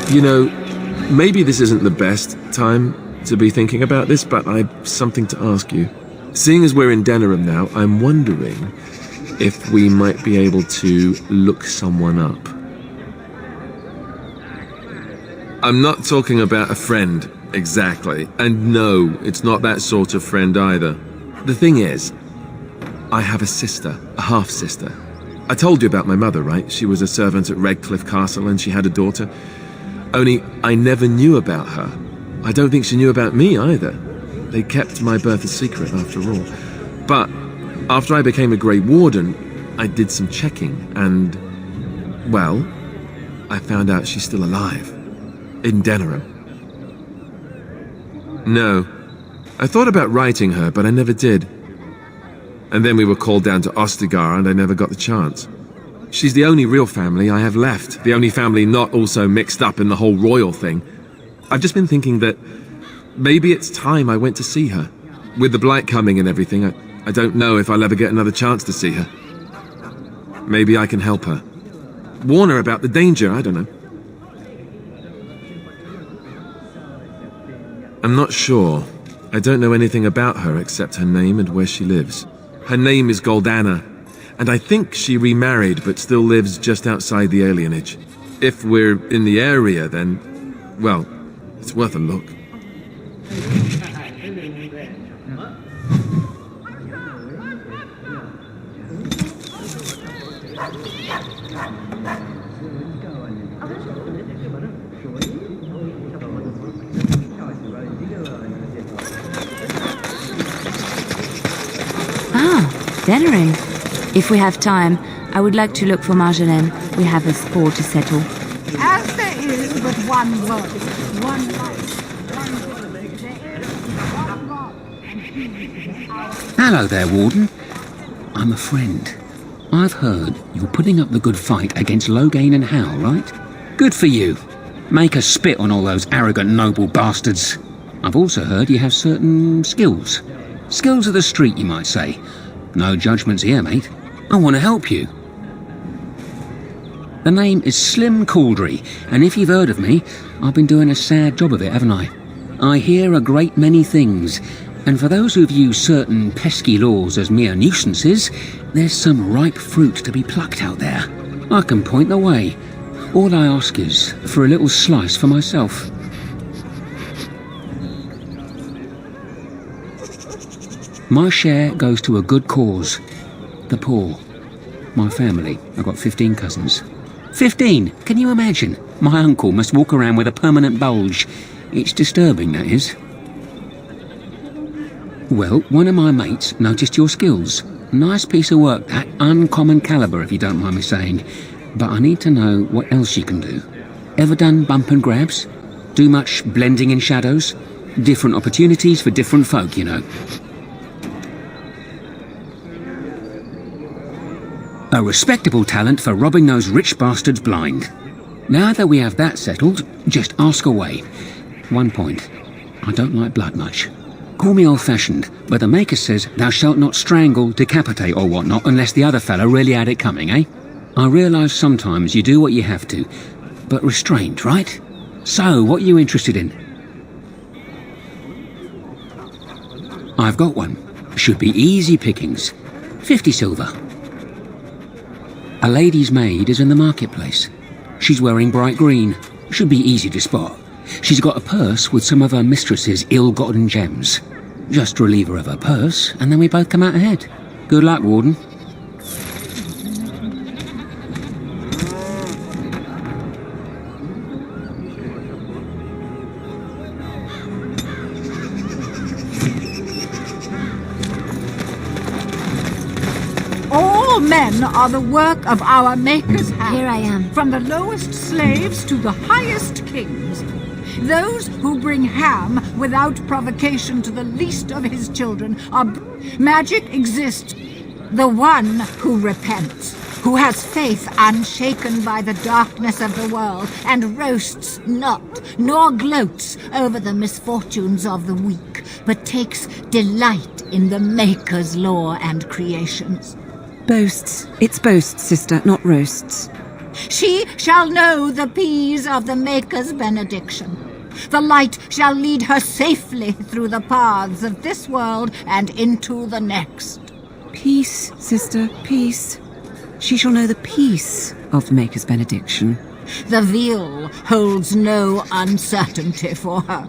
You know, maybe this isn't the best time to be thinking about this, but I've something to ask you. Seeing as we're in Denerim now, I'm wondering if we might be able to look someone up. I'm not talking about a friend, exactly. And no, it's not that sort of friend either. The thing is, I have a sister, a half-sister. I told you about my mother, right? She was a servant at Redcliffe Castle and she had a daughter. Only I never knew about her. I don't think she knew about me either. They kept my birth a secret after all. But after I became a Grey Warden, I did some checking and, well, I found out she's still alive. In Denerim. No. I thought about writing her, but I never did. And then we were called down to Ostagar and I never got the chance. She's the only real family I have left. The only family not also mixed up in the whole royal thing. I've just been thinking that maybe it's time I went to see her. With the blight coming and everything, I don't know if I'll ever get another chance to see her. Maybe I can help her. Warn her about the danger, I don't know. I'm not sure. I don't know anything about her except her name and where she lives. Her name is Goldana, and I think she remarried but still lives just outside the alienage. If we're in the area, then, well, it's worth a look. Denerim. If we have time, I would like to look for Marjolaine. We have a score to settle. As there is but one world, one life, Hello there, Warden. I'm a friend. I've heard you're putting up the good fight against Loghain and Hal, right? Good for you. Make us spit on all those arrogant noble bastards. I've also heard you have certain skills. Skills of the street, you might say. No judgments here, mate. I want to help you. The name is Slim Cauldry, and if you've heard of me, I've been doing a sad job of it, haven't I? I hear a great many things, and for those who view certain pesky laws as mere nuisances, there's some ripe fruit to be plucked out there. I can point the way. All I ask is for a little slice for myself. My share goes to a good cause. The poor. My family. I've got 15 cousins. 15! Can you imagine? My uncle must walk around with a permanent bulge. It's disturbing, that is. Well, one of my mates noticed your skills. Nice piece of work, that. Uncommon caliber, if you don't mind me saying. But I need to know what else you can do. Ever done bump and grabs? Do much blending in shadows? Different opportunities for different folk, you know. A respectable talent for robbing those rich bastards blind. Now that we have that settled, just ask away. One point. I don't like blood much. Call me old-fashioned, but the Maker says thou shalt not strangle, decapitate or whatnot unless the other fellow really had it coming, eh? I realise sometimes you do what you have to, but restrained, right? So, what are you interested in? I've got one. Should be easy pickings. 50 silver. A lady's maid is in the marketplace. She's wearing bright green. Should be easy to spot. She's got a purse with some of her mistress's ill-gotten gems. Just relieve her of her purse, and then we both come out ahead. Good luck, Warden. Men are the work of our Maker's hand. Here I am. From the lowest slaves to the highest kings. Those who bring ham without provocation to the least of his children are... Magic exists. The one who repents, who has faith unshaken by the darkness of the world, and roasts not, nor gloats over the misfortunes of the weak, but takes delight in the Maker's lore and creations. Boasts. It's boasts, sister, not roasts. She shall know the peace of the Maker's benediction. The light shall lead her safely through the paths of this world and into the next. Peace, sister, peace. She shall know the peace of the Maker's benediction. The veil holds no uncertainty for her,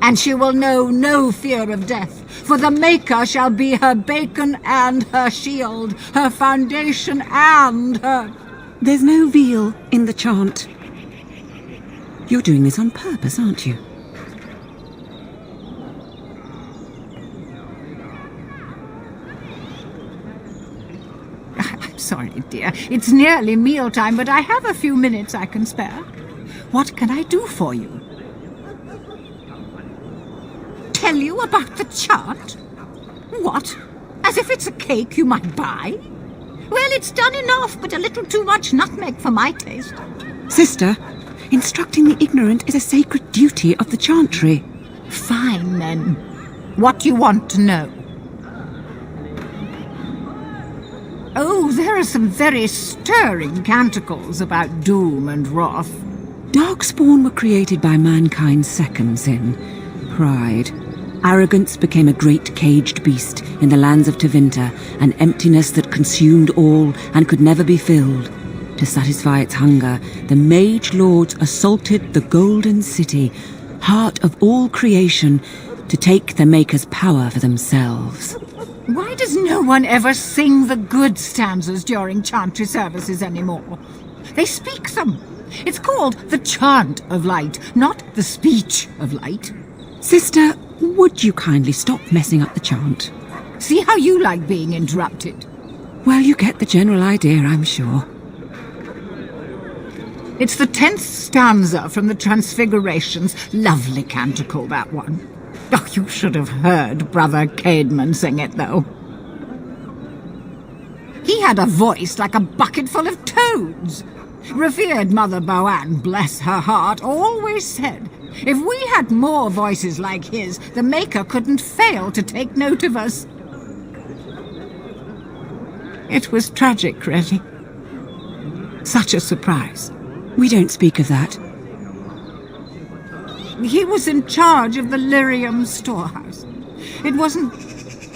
and she will know no fear of death, for the Maker shall be her beacon and her shield, her foundation and her... There's no veil in the chant. You're doing this on purpose, aren't you? I'm sorry, dear. It's nearly mealtime, but I have a few minutes I can spare. What can I do for you? Tell you about the chart? What? As if it's a cake you might buy? Well, it's done enough, but a little too much nutmeg for my taste. Sister, instructing the ignorant is a sacred duty of the chantry. Fine, then. What do you want to know? Oh, there are some very stirring canticles about doom and wrath. Darkspawn were created by mankind's second sin, pride. Arrogance became a great caged beast in the lands of Tevinter, an emptiness that consumed all and could never be filled. To satisfy its hunger, the mage lords assaulted the Golden City, heart of all creation, to take the Maker's power for themselves. Why does no one ever sing the good stanzas during chantry services anymore? They speak them. It's called the chant of light, not the speech of light. Sister, would you kindly stop messing up the chant? See how you like being interrupted. Well, you get the general idea, I'm sure. It's the 10th stanza from the Transfigurations. Lovely canticle, that one. Oh, you should have heard Brother Caedmon sing it, though. He had a voice like a bucket full of toads. Revered Mother Boann, bless her heart, always said, if we had more voices like his, the Maker couldn't fail to take note of us. It was tragic, really. Such a surprise. We don't speak of that. He was in charge of the lyrium storehouse. It wasn't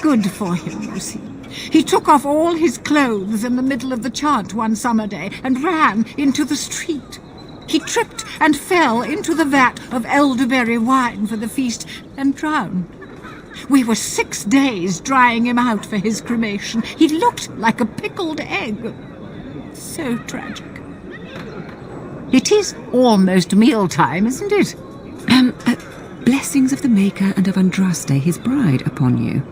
good for him, you see. He took off all his clothes in the middle of the chant one summer day and ran into the street. He tripped and fell into the vat of elderberry wine for the feast and drowned. We were 6 days drying him out for his cremation. He looked like a pickled egg. So tragic. It is almost mealtime, isn't it? Blessings of the Maker and of Andraste, his bride, upon you.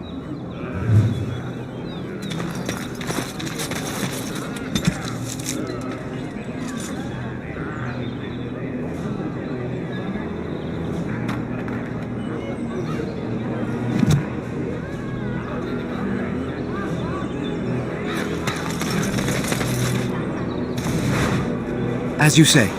As you say.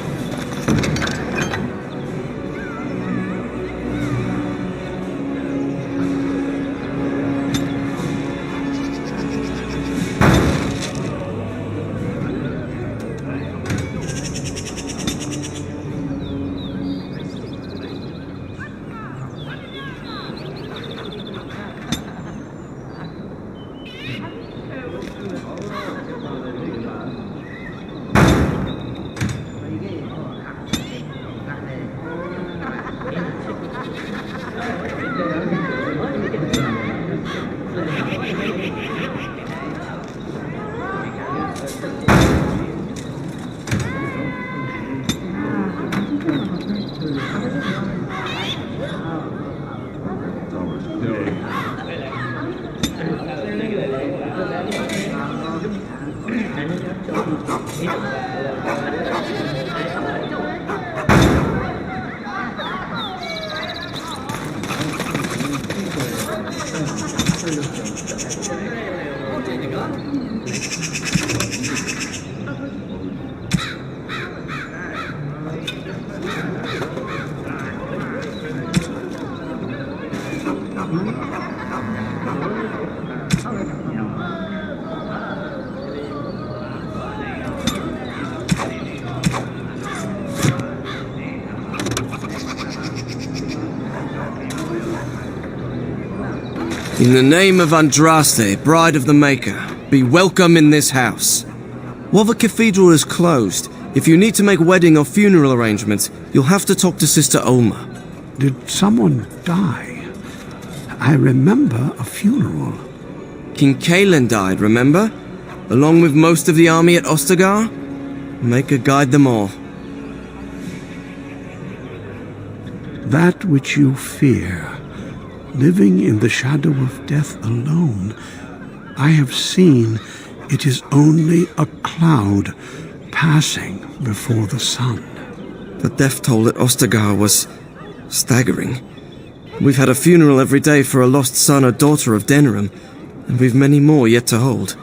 In the name of Andraste, Bride of the Maker, be welcome in this house. While the cathedral is closed, if you need to make wedding or funeral arrangements, you'll have to talk to Sister Olma. Did someone die? I remember a funeral. King Kalen died, remember? Along with most of the army at Ostagar? Maker guide them all. That which you fear, living in the shadow of death alone, I have seen it is only a cloud passing before the sun. The death toll at Ostagar was staggering. We've had a funeral every day for a lost son or daughter of Denerim, and we've many more yet to hold.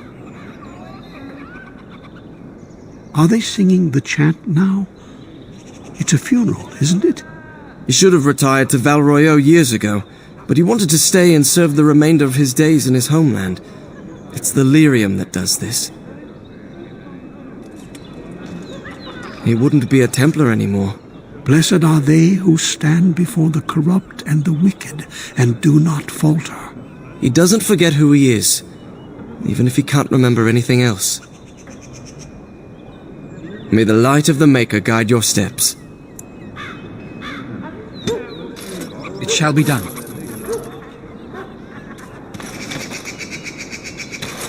Are they singing the chant now? It's a funeral, isn't it? He should have retired to Valroyo years ago, but he wanted to stay and serve the remainder of his days in his homeland. It's the lyrium that does this. He wouldn't be a Templar anymore. Blessed are they who stand before the corrupt and the wicked and do not falter. He doesn't forget who he is, even if he can't remember anything else. May the light of the Maker guide your steps. It shall be done.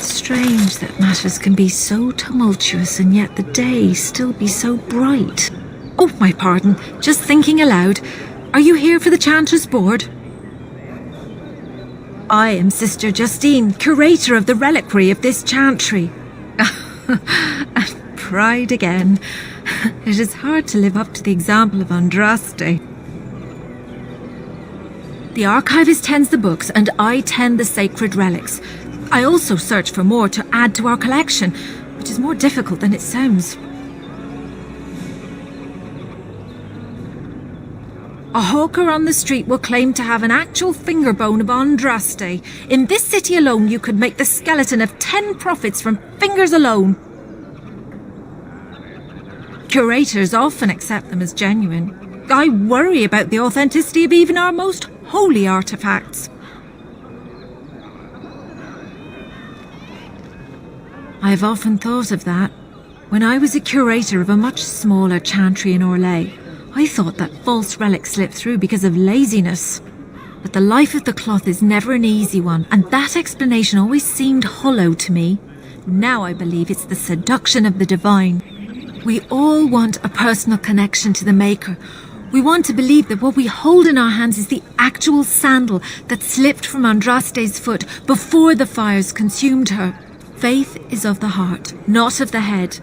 Strange that matters can be so tumultuous and yet the day still be so bright. Oh, my pardon, just thinking aloud. Are you here for the Chanter's Board? I am Sister Justine, curator of the reliquary of this chantry. And pride again. It is hard to live up to the example of Andraste. The archivist tends the books and I tend the sacred relics. I also search for more to add to our collection, which is more difficult than it sounds. A hawker on the street will claim to have an actual finger bone of Andraste. In this city alone, you could make the skeleton of 10 prophets from fingers alone. Curators often accept them as genuine. I worry about the authenticity of even our most holy artifacts. I have often thought of that. When I was a curator of a much smaller chantry in Orlais, I thought that false relics slipped through because of laziness. But the life of the cloth is never an easy one, and that explanation always seemed hollow to me. Now I believe it's the seduction of the divine. We all want a personal connection to the Maker. We want to believe that what we hold in our hands is the actual sandal that slipped from Andraste's foot before the fires consumed her. Faith is of the heart, not of the head.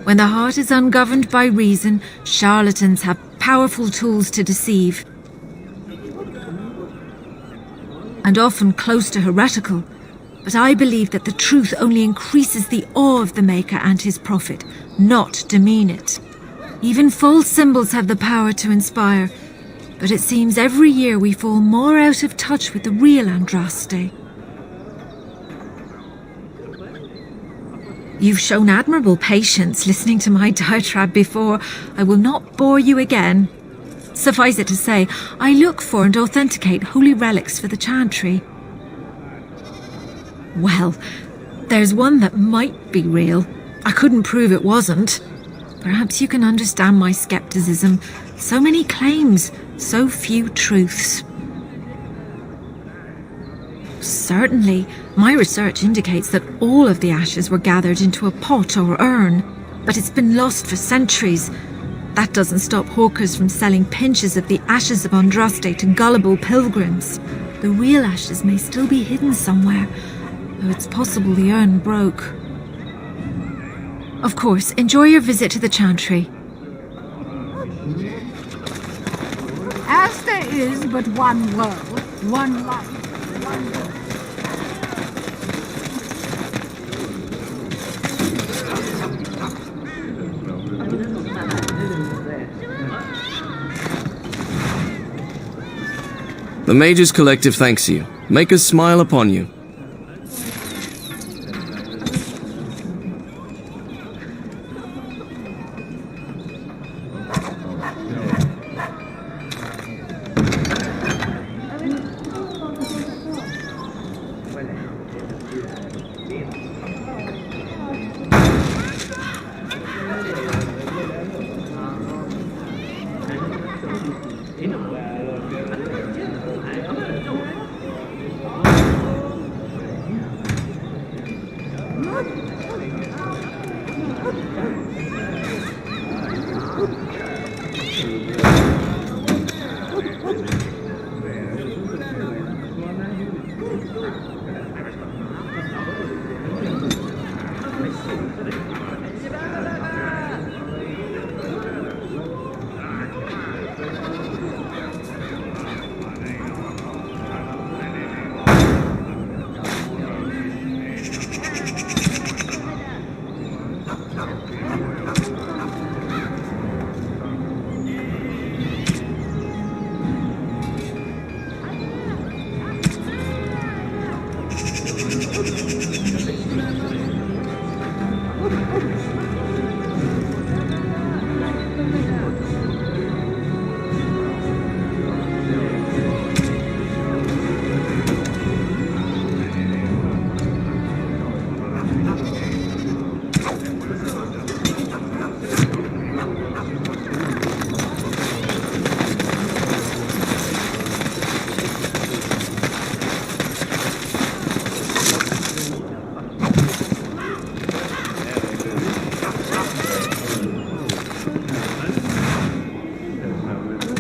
When the heart is ungoverned by reason, charlatans have powerful tools to deceive. And often close to heretical. But I believe that the truth only increases the awe of the Maker and his prophet, not demean it. Even false symbols have the power to inspire, but it seems every year we fall more out of touch with the real Andraste. You've shown admirable patience listening to my diatribe before. I will not bore you again. Suffice it to say, I look for and authenticate holy relics for the chantry. Well, there's one that might be real. I couldn't prove it wasn't. Perhaps you can understand my skepticism. So many claims, so few truths. Certainly, my research indicates that all of the ashes were gathered into a pot or urn, but it's been lost for centuries. That doesn't stop hawkers from selling pinches of the ashes of Andraste to gullible pilgrims. The real ashes may still be hidden somewhere, though it's possible the urn broke. Of course, enjoy your visit to the chantry. As there is but one world, one life, one God. The Mage's Collective thanks you. Maker's smile upon you.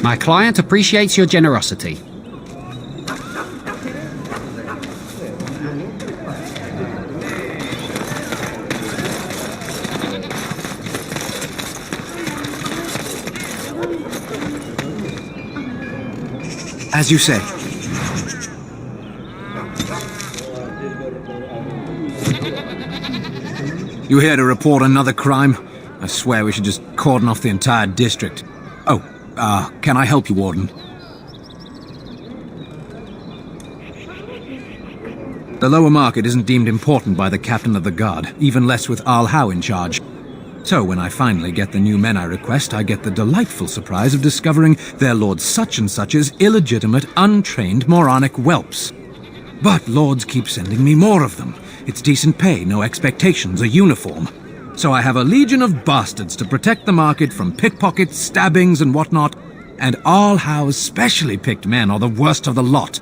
My client appreciates your generosity. As you say. You here to report another crime? I swear we should just cordon off the entire district. Oh, can I help you, Warden? The lower market isn't deemed important by the captain of the guard, even less with Al Howe in charge. So when I finally get the new men I request, I get the delightful surprise of discovering their Lord Such-and-Such's illegitimate, untrained, moronic whelps. But lords keep sending me more of them. It's decent pay, no expectations, a uniform. So I have a legion of bastards to protect the market from pickpockets, stabbings, and whatnot, and Al Howe's specially picked men are the worst of the lot.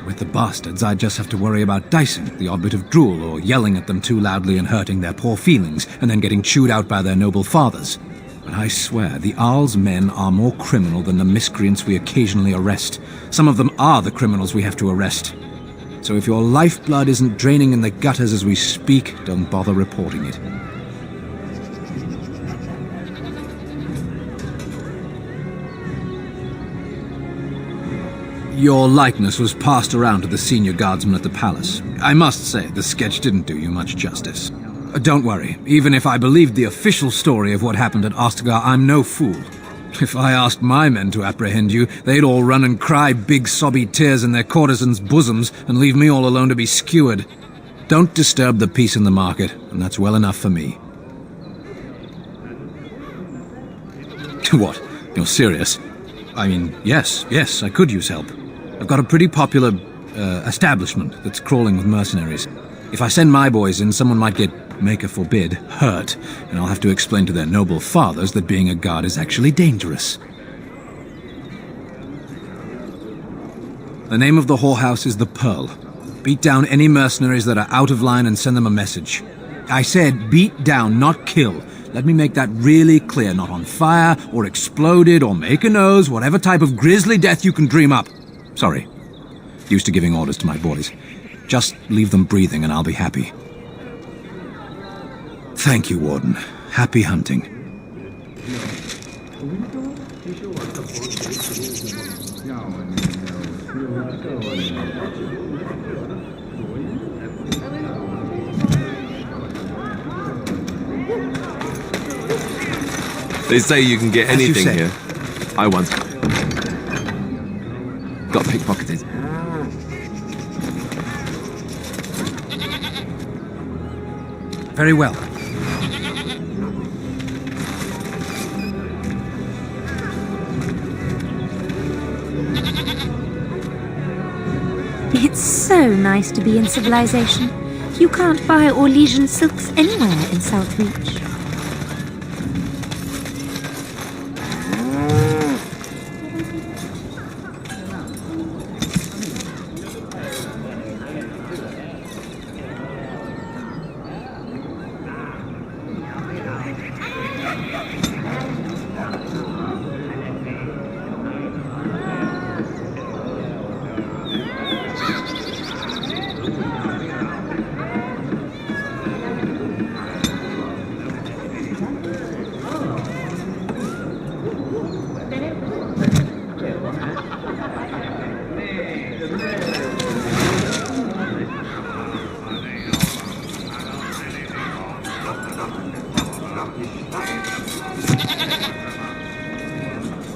With the bastards, I just have to worry about dicing, the odd bit of drool, or yelling at them too loudly and hurting their poor feelings, and then getting chewed out by their noble fathers. But I swear, the Arl's men are more criminal than the miscreants we occasionally arrest. Some of them are the criminals we have to arrest. So if your lifeblood isn't draining in the gutters as we speak, don't bother reporting it. Your likeness was passed around to the senior guardsman at the palace. I must say, the sketch didn't do you much justice. Don't worry, even if I believed the official story of what happened at Ostagar, I'm no fool. If I asked my men to apprehend you, they'd all run and cry big sobby tears in their courtesans' bosoms and leave me all alone to be skewered. Don't disturb the peace in the market, and that's well enough for me. What? You're serious? I mean, yes, I could use help. I've got a pretty popular, establishment that's crawling with mercenaries. If I send my boys in, someone might get, maker forbid, hurt, and I'll have to explain to their noble fathers that being a guard is actually dangerous. The name of the whorehouse is the Pearl. Beat down any mercenaries that are out of line and send them a message. I said beat down, not kill. Let me make that really clear. Not on fire, or exploded, or make a nose, whatever type of grisly death you can dream up. Sorry. Used to giving orders to my boys. Just leave them breathing and I'll be happy. Thank you, Warden. Happy hunting. They say you can get anything here. I once got pickpocketed. Very well. It's so nice to be in civilization. You can't buy Orlesian silks anywhere in Southreach.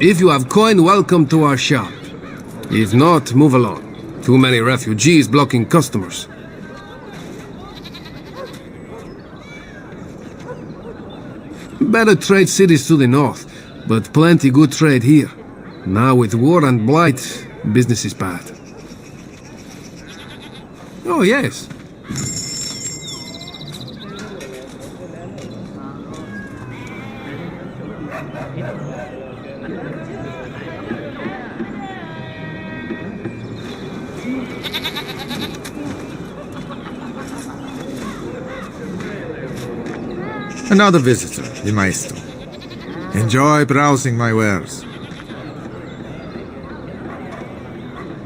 If you have coin, welcome to our shop. If not, move along. Too many refugees blocking customers. Better trade cities to the north, but plenty good trade here. Now with war and blight, business is bad. Oh yes. Another visitor, the Maestro. Enjoy browsing my wares.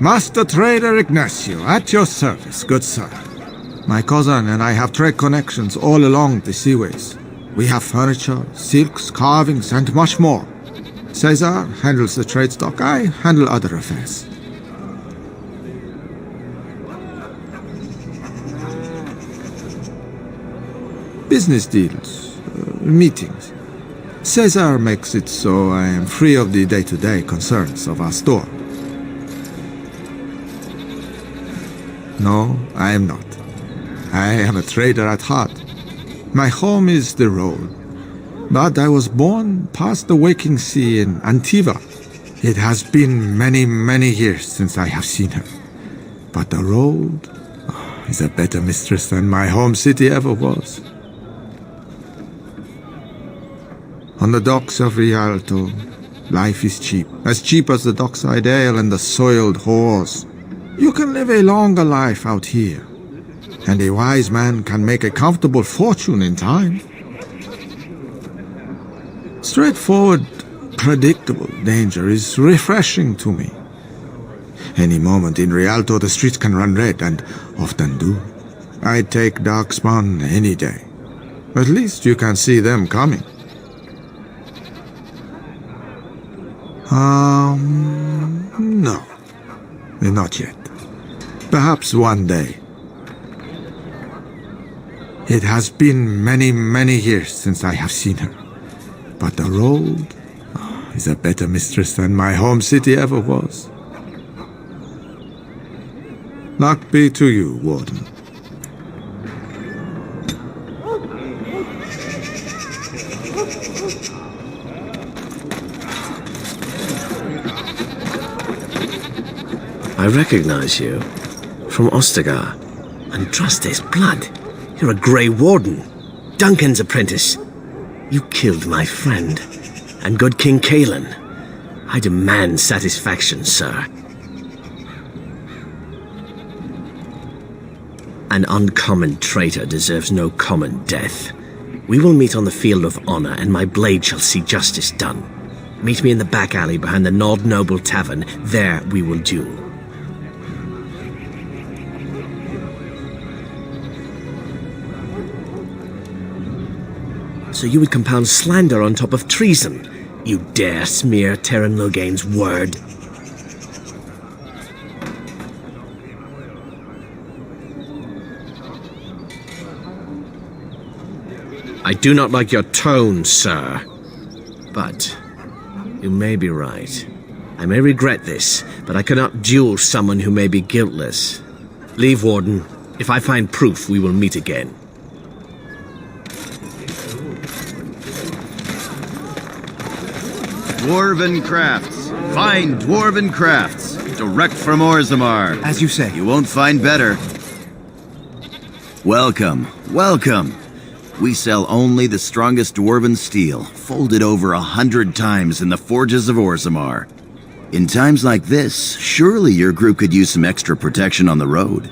Master Trader Ignacio, at your service, good sir. My cousin and I have trade connections all along the seaways. We have furniture, silks, carvings, and much more. Cesar handles the trade stock, I handle other affairs. Business deals, meetings. Cesar makes it so I am free of the day-to-day concerns of our store. No, I am not. I am a trader at heart. My home is the road. But I was born past the waking sea in Antiva. It has been many, many years since I have seen her. But the road is a better mistress than my home city ever was. On the docks of Rialto, life is cheap. As cheap as the dockside ale and the soiled whores. You can live a longer life out here. And a wise man can make a comfortable fortune in time. Straightforward, predictable danger is refreshing to me. Any moment in Rialto, the streets can run red, and often do. I'd take Darkspawn any day. At least you can see them coming. No. Not yet. Perhaps one day. It has been many, many years since I have seen her. But the road is a better mistress than my home city ever was. Luck be to you, Warden. I recognize you. From Ostagar. And trust his blood. You're a Grey Warden. Duncan's apprentice. You killed my friend. And good King Kalen. I demand satisfaction, sir. An uncommon traitor deserves no common death. We will meet on the field of honor, and my blade shall see justice done. Meet me in the back alley behind the Nod Noble Tavern. There we will duel. So you would compound slander on top of treason? You dare smear Terran Loghain's word? I do not like your tone, sir. But you may be right. I may regret this, but I cannot duel someone who may be guiltless. Leave, Warden. If I find proof, we will meet again. Dwarven crafts. Fine dwarven crafts. Direct from Orzammar. As you say. You won't find better. Welcome. Welcome. We sell only the strongest dwarven steel, folded over 100 times in the forges of Orzammar. In times like this, surely your group could use some extra protection on the road.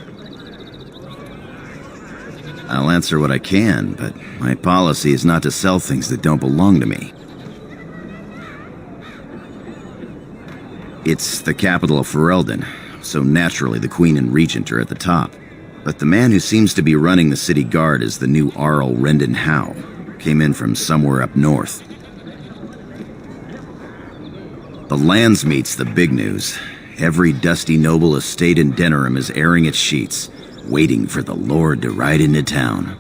I'll answer what I can, but my policy is not to sell things that don't belong to me. It's the capital of Ferelden, so naturally the Queen and Regent are at the top. But the man who seems to be running the city guard is the new Arl Rendon Howe. Came in from somewhere up north. The Landsmeet's the big news. Every dusty noble estate in Denerim is airing its sheets, waiting for the Lord to ride into town.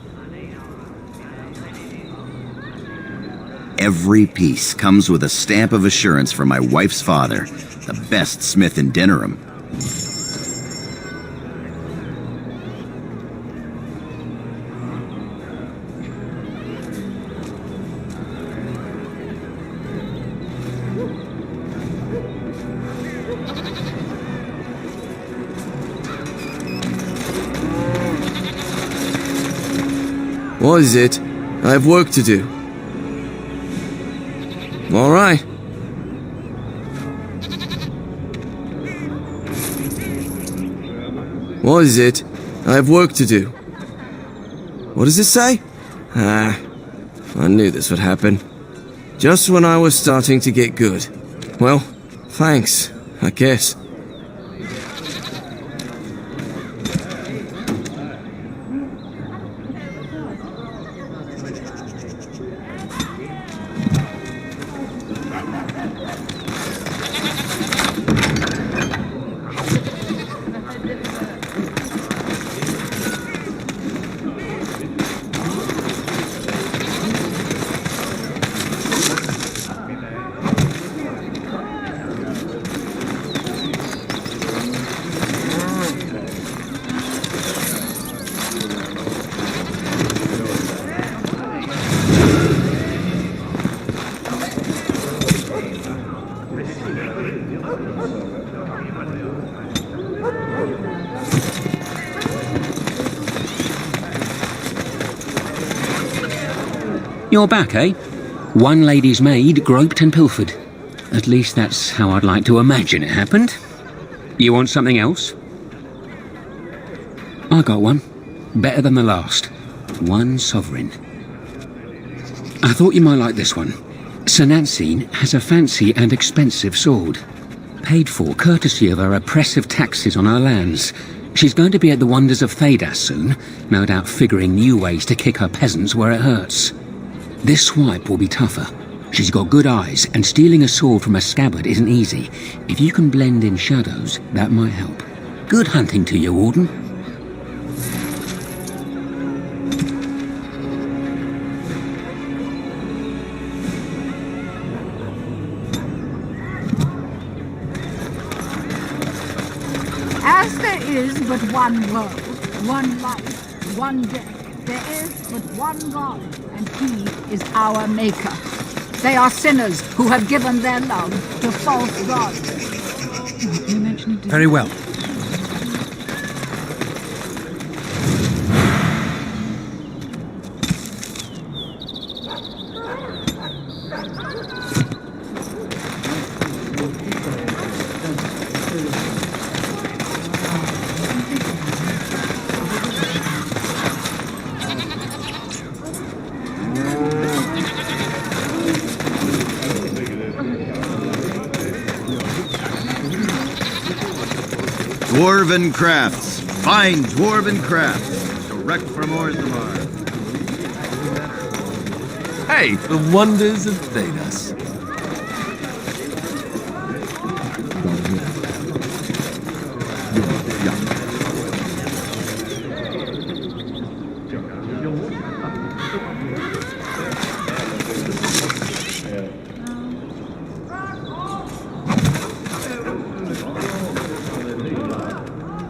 Every piece comes with a stamp of assurance from my wife's father, the best smith in Denerim. What is it? I have work to do. All right. What is it? I have work to do. What does it say? I knew this would happen. Just when I was starting to get good. Well, thanks, I guess. You're back, eh? One lady's maid groped and pilfered. At least that's how I'd like to imagine it happened. You want something else? I got one. Better than the last. One sovereign. I thought you might like this one. Sir Nancine has a fancy and expensive sword. Paid for courtesy of her oppressive taxes on her lands. She's going to be at the wonders of Thedas soon, no doubt figuring new ways to kick her peasants where it hurts. This swipe will be tougher. She's got good eyes, and stealing a sword from a scabbard isn't easy. If you can blend in shadows, that might help. Good hunting to you, Warden. As there is but one world, one life, one death, there is but one God, and He is our Maker. They are sinners who have given their love to false gods. Very well. Dwarven crafts. Fine dwarven crafts. Direct from Orzammar. Hey, the wonders of Thedas.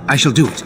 I shall do it.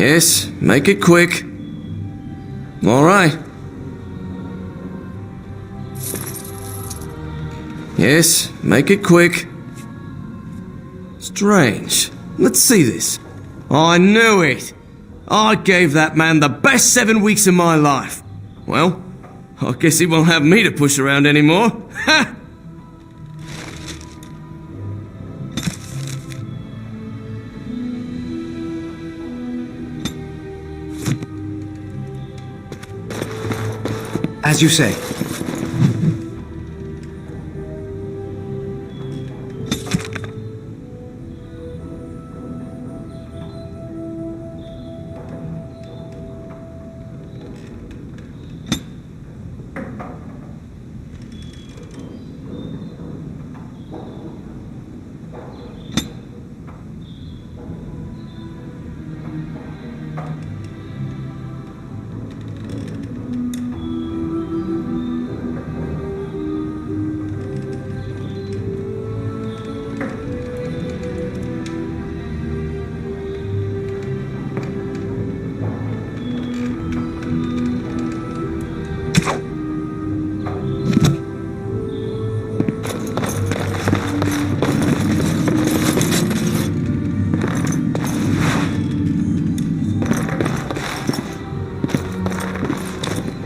Yes, make it quick. All right. Yes, make it quick. Strange. Let's see this. I knew it! I gave that man the best 7 weeks of my life. Well, I guess he won't have me to push around anymore. Ha! As you say.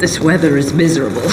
This weather is miserable.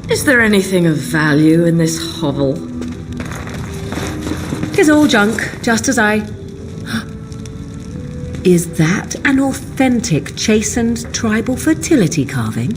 Is there anything of value in this hovel? 'Tis all junk, just as I... Is that an authentic chastened tribal fertility carving?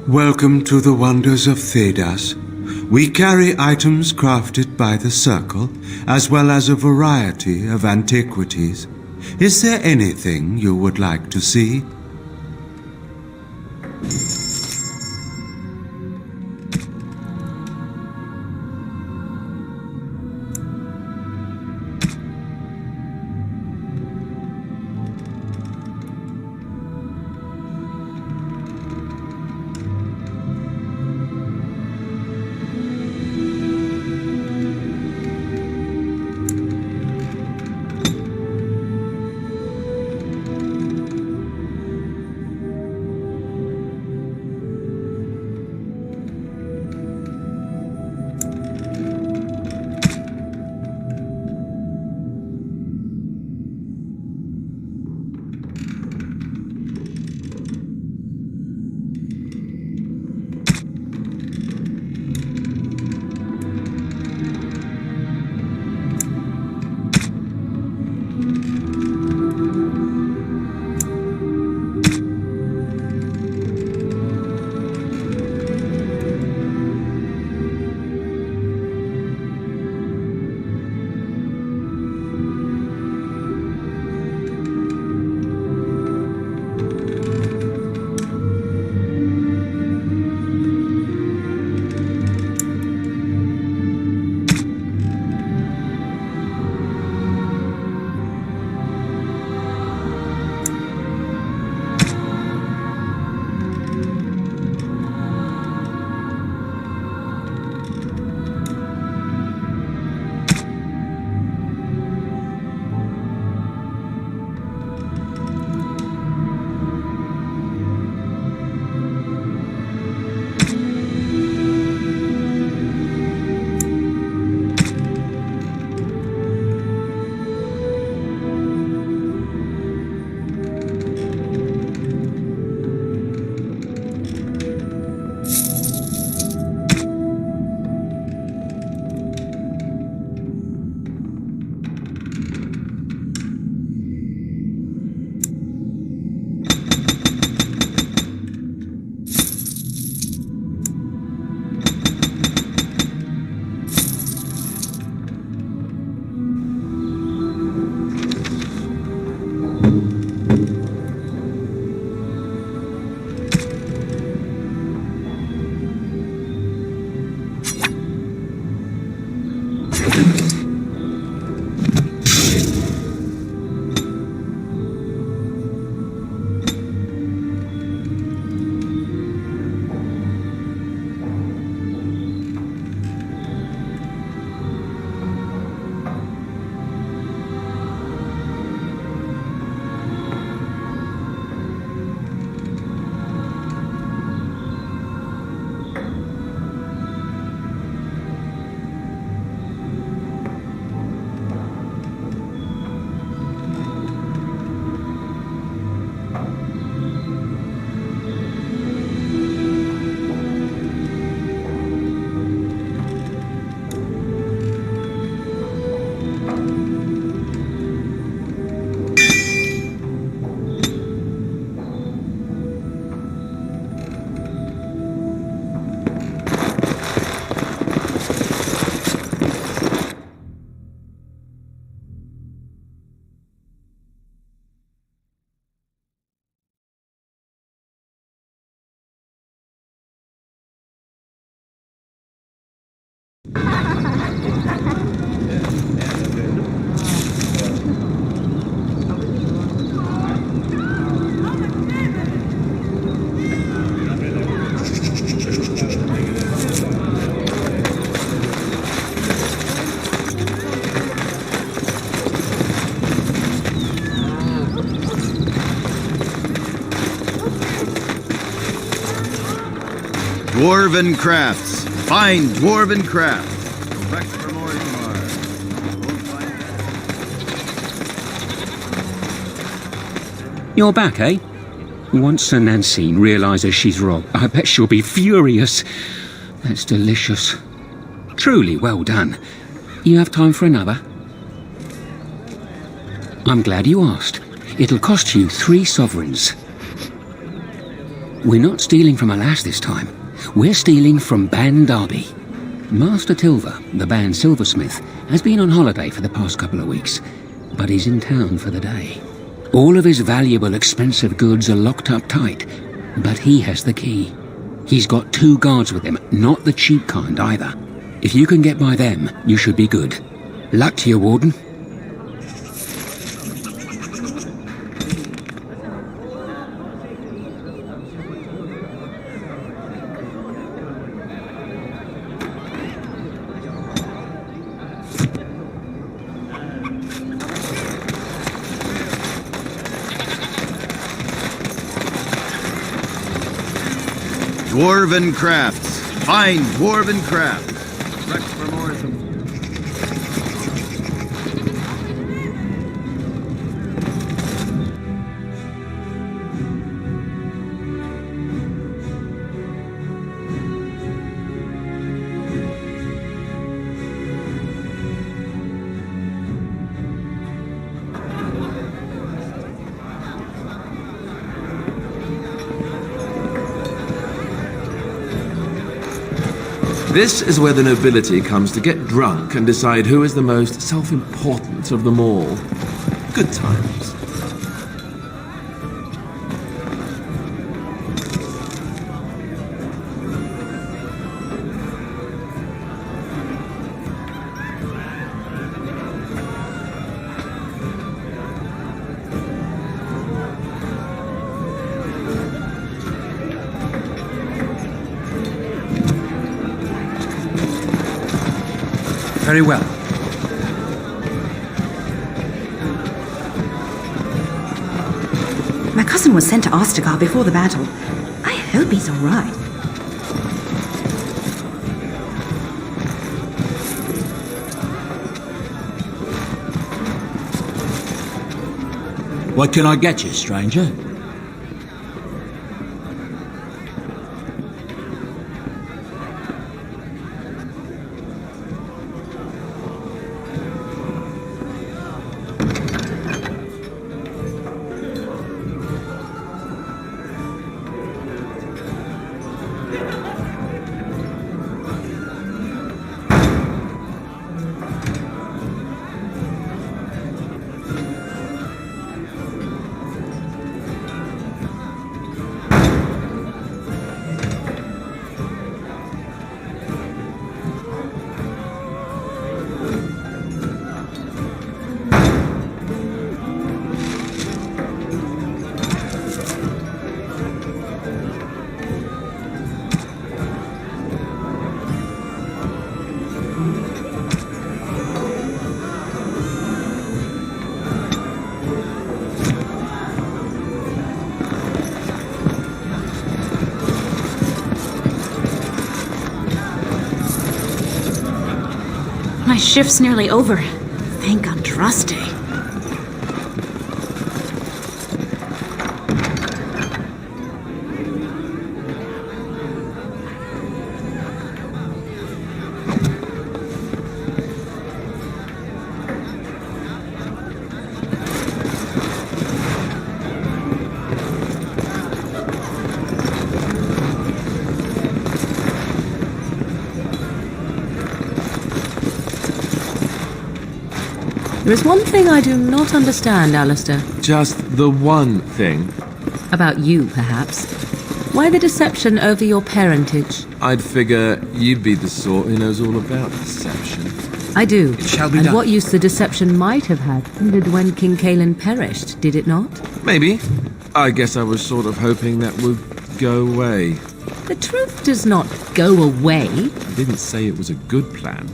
Welcome to the wonders of Thedas. We carry items crafted by the Circle, as well as a variety of antiquities. Is there anything you would like to see? Dwarven crafts. Find dwarven crafts. Correct from Orgrimmar. You're back, eh? Once Sir Nancine realises she's wrong, I bet she'll be furious. That's delicious. Truly well done. You have time for another? I'm glad you asked. It'll cost you 3 sovereigns. We're not stealing from a lass this time. We're stealing from Ban Darby. Master Tilver, the Ban silversmith, has been on holiday for the past couple of weeks, but he's in town for the day. All of his valuable, expensive goods are locked up tight, but he has the key. He's got 2 guards with him, not the cheap kind either. If you can get by them, you should be good. Luck to you, Warden. Dwarven crafts. Find dwarven crafts. Correct from Orgrimmar. This is where the nobility comes to get drunk and decide who is the most self-important of them all. Good times. Very well. My cousin was sent to Ostagar before the battle. I hope he's all right. What can I get you, stranger? My shift's nearly over. Thank Andraste. There is one thing I do not understand, Alistair. Just the one thing. About you, perhaps. Why the deception over your parentage? I'd figure you'd be the sort who knows all about deception. I do. It shall be and done. what use the deception might have had ended when King Cailan perished, did it not? Maybe. I guess I was sort of hoping that would go away. The truth does not go away. I didn't say it was a good plan.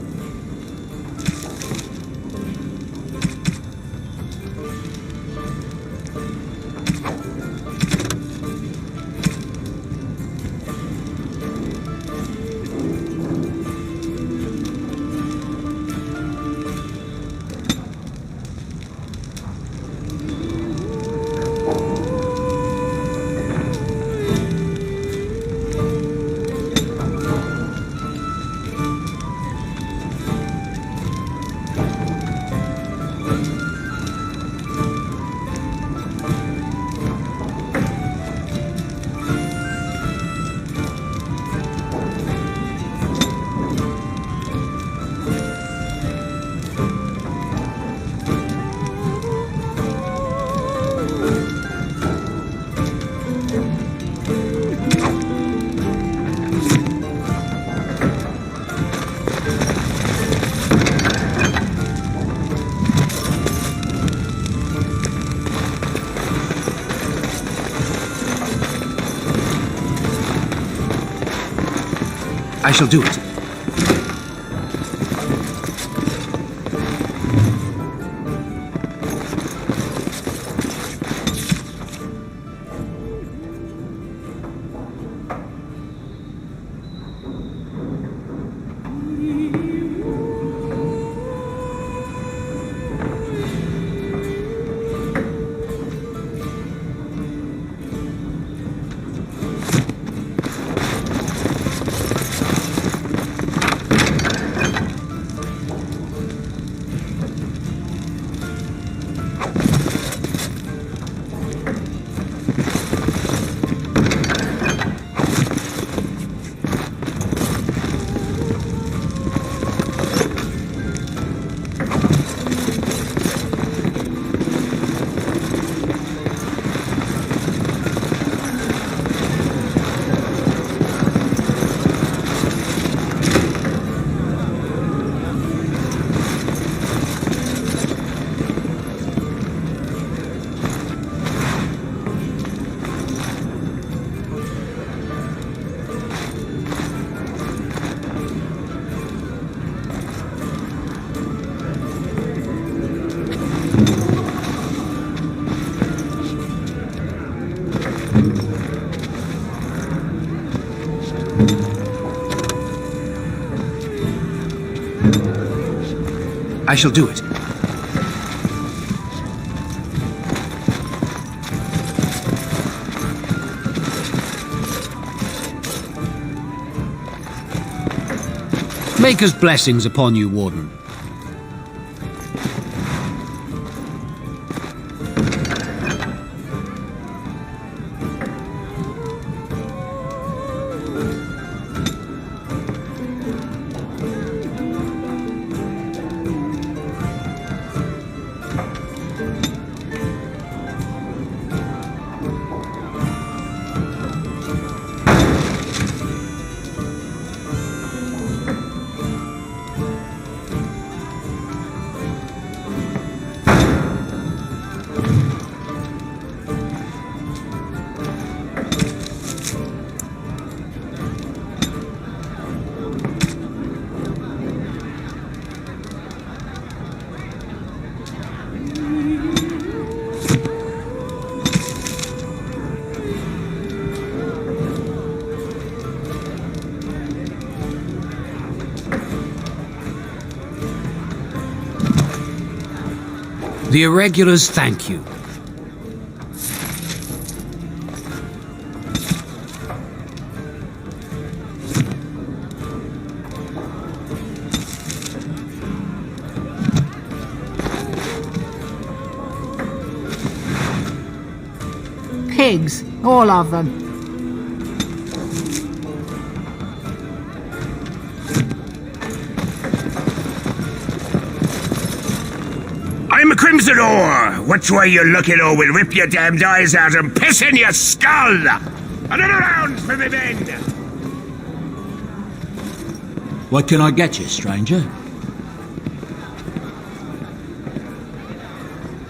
shall do it. I shall do it. Maker's blessings upon you, Warden. The Irregulars thank you. Pigs, all of them. I'm a Crimson Ore! Which way you looking, or we'll rip your damned eyes out and piss in your skull! Another round for me men! What can I get you, stranger?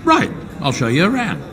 Right, I'll show you around.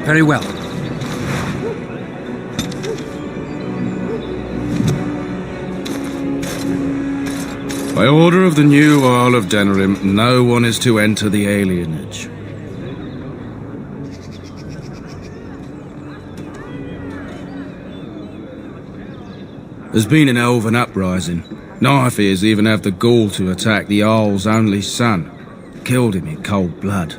Very well. By order of the new Earl of Denerim, no one is to enter the alienage. There's been an elven uprising. Knifeears even have the gall to attack the Earl's only son. Killed him in cold blood.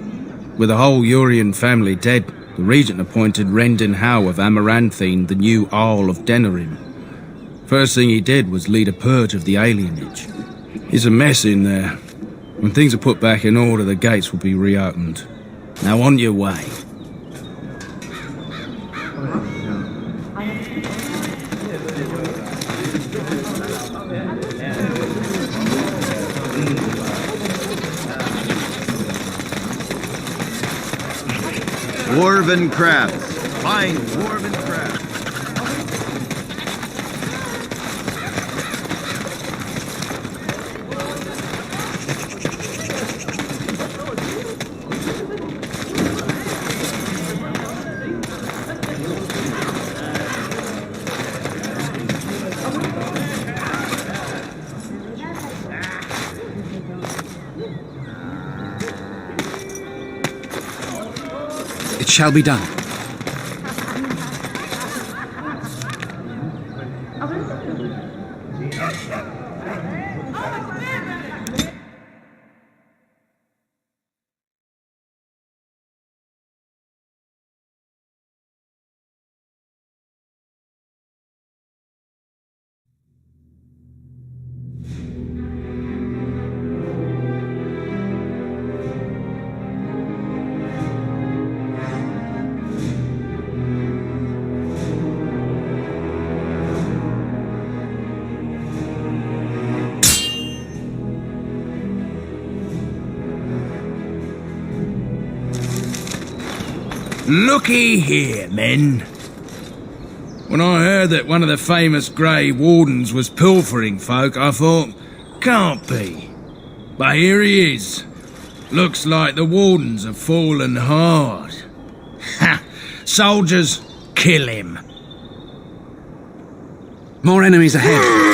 With the whole Urian family dead, the regent appointed Rendon Howe of Amaranthine the new Earl of Denerim. First thing he did was lead a purge of the alienage. It's a mess in there. When things are put back in order, the gates will be reopened. Now on your way. Dwarven crafts. Fine dwarven crafts. It shall be done. Looky here, men. When I heard that one of the famous Grey Wardens was pilfering folk, I thought, can't be. But here he is. Looks like the Wardens have fallen hard. Ha! Soldiers, kill him. More enemies ahead.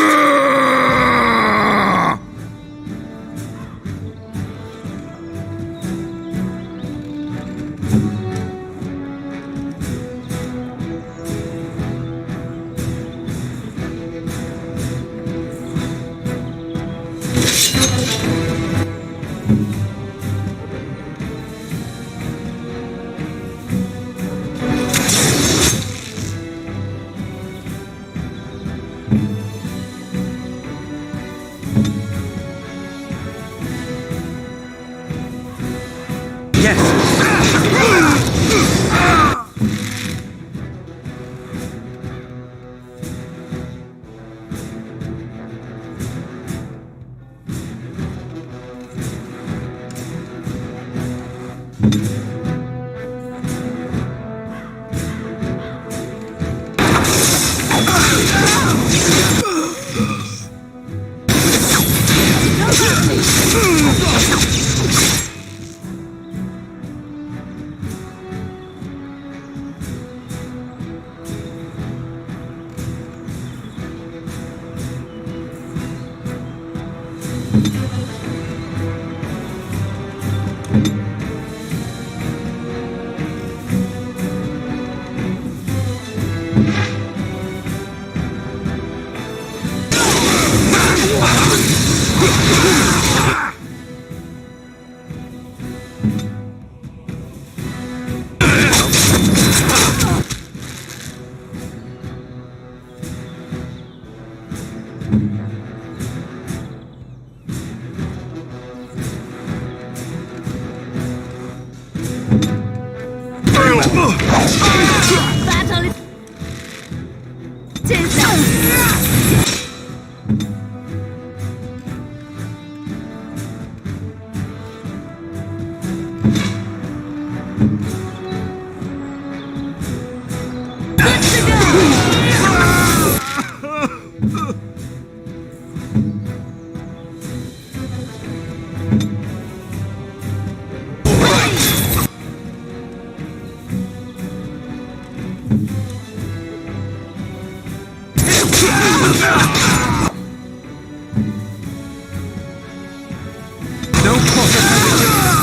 No possibility.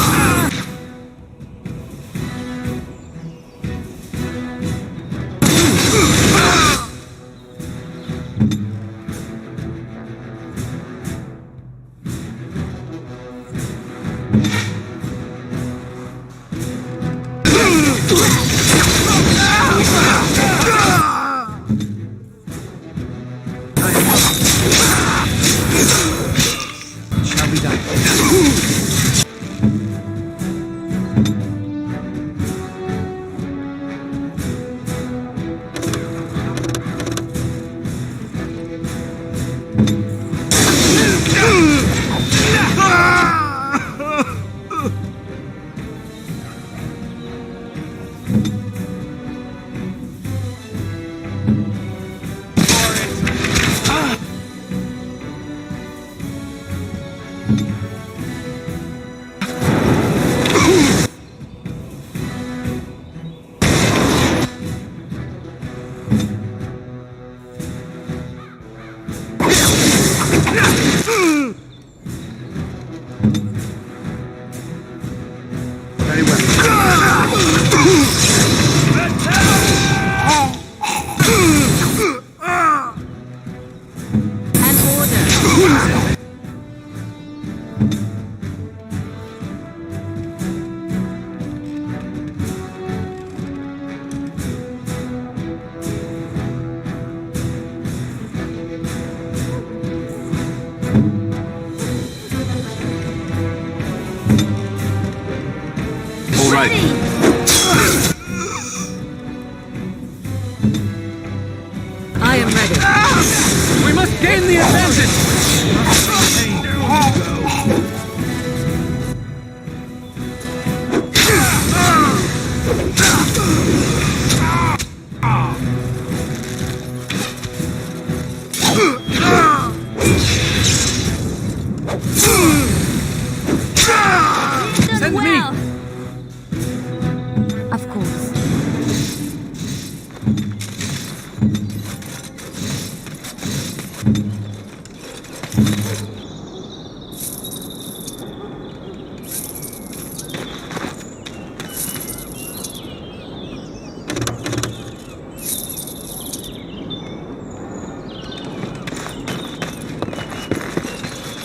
Shall be done. Very well. An order. All right. I am ready. We must gain the advantage! Done Send me! well. Of course.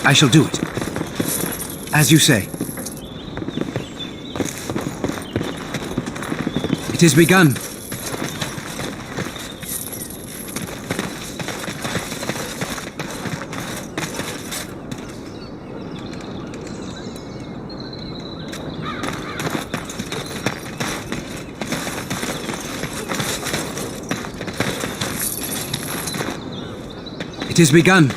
I shall do it. As you say. It is begun. It is begun.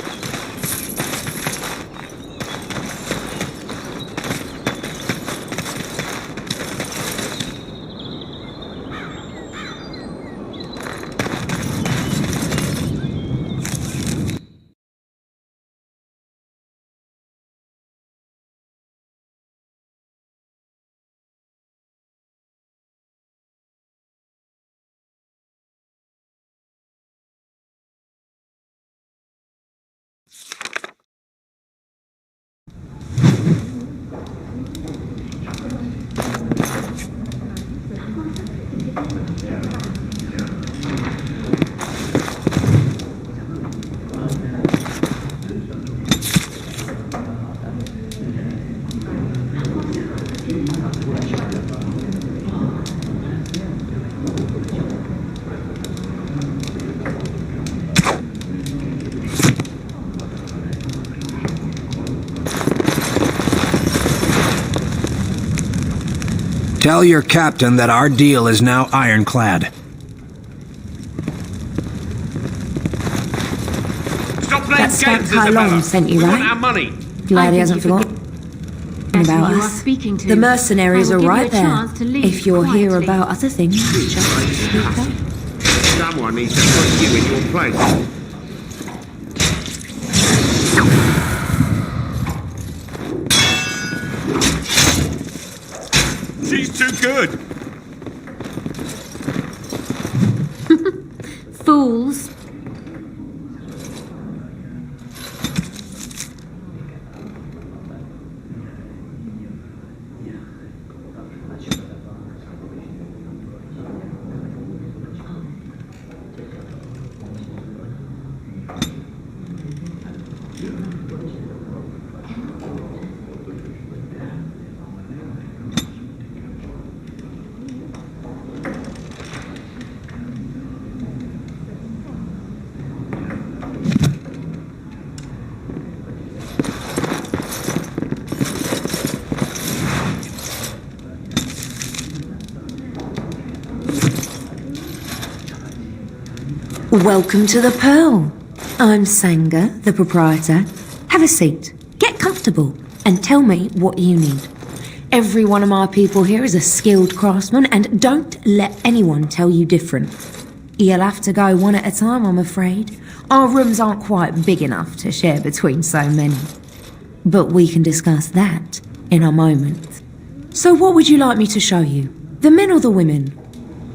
Tell your captain that our deal is now ironclad. Stop playing That scout games, Kylon Isabella. sent you, We want right? our money. Glad he hasn't forgotten about you are us. speaking to. The mercenaries I are will give you right a there. chance to leave If you're here quietly. about other things, just speak up. Someone needs to put you in your place. She's too good. Fools. Welcome to the Pearl. I'm Sanga, the proprietor. Have a seat, get comfortable, and tell me what you need. Every one of my people here is a skilled craftsman, and don't let anyone tell you different. You'll have to go one at a time, I'm afraid. Our rooms aren't quite big enough to share between so many. But we can discuss that in a moment. So what would you like me to show you? The men or the women?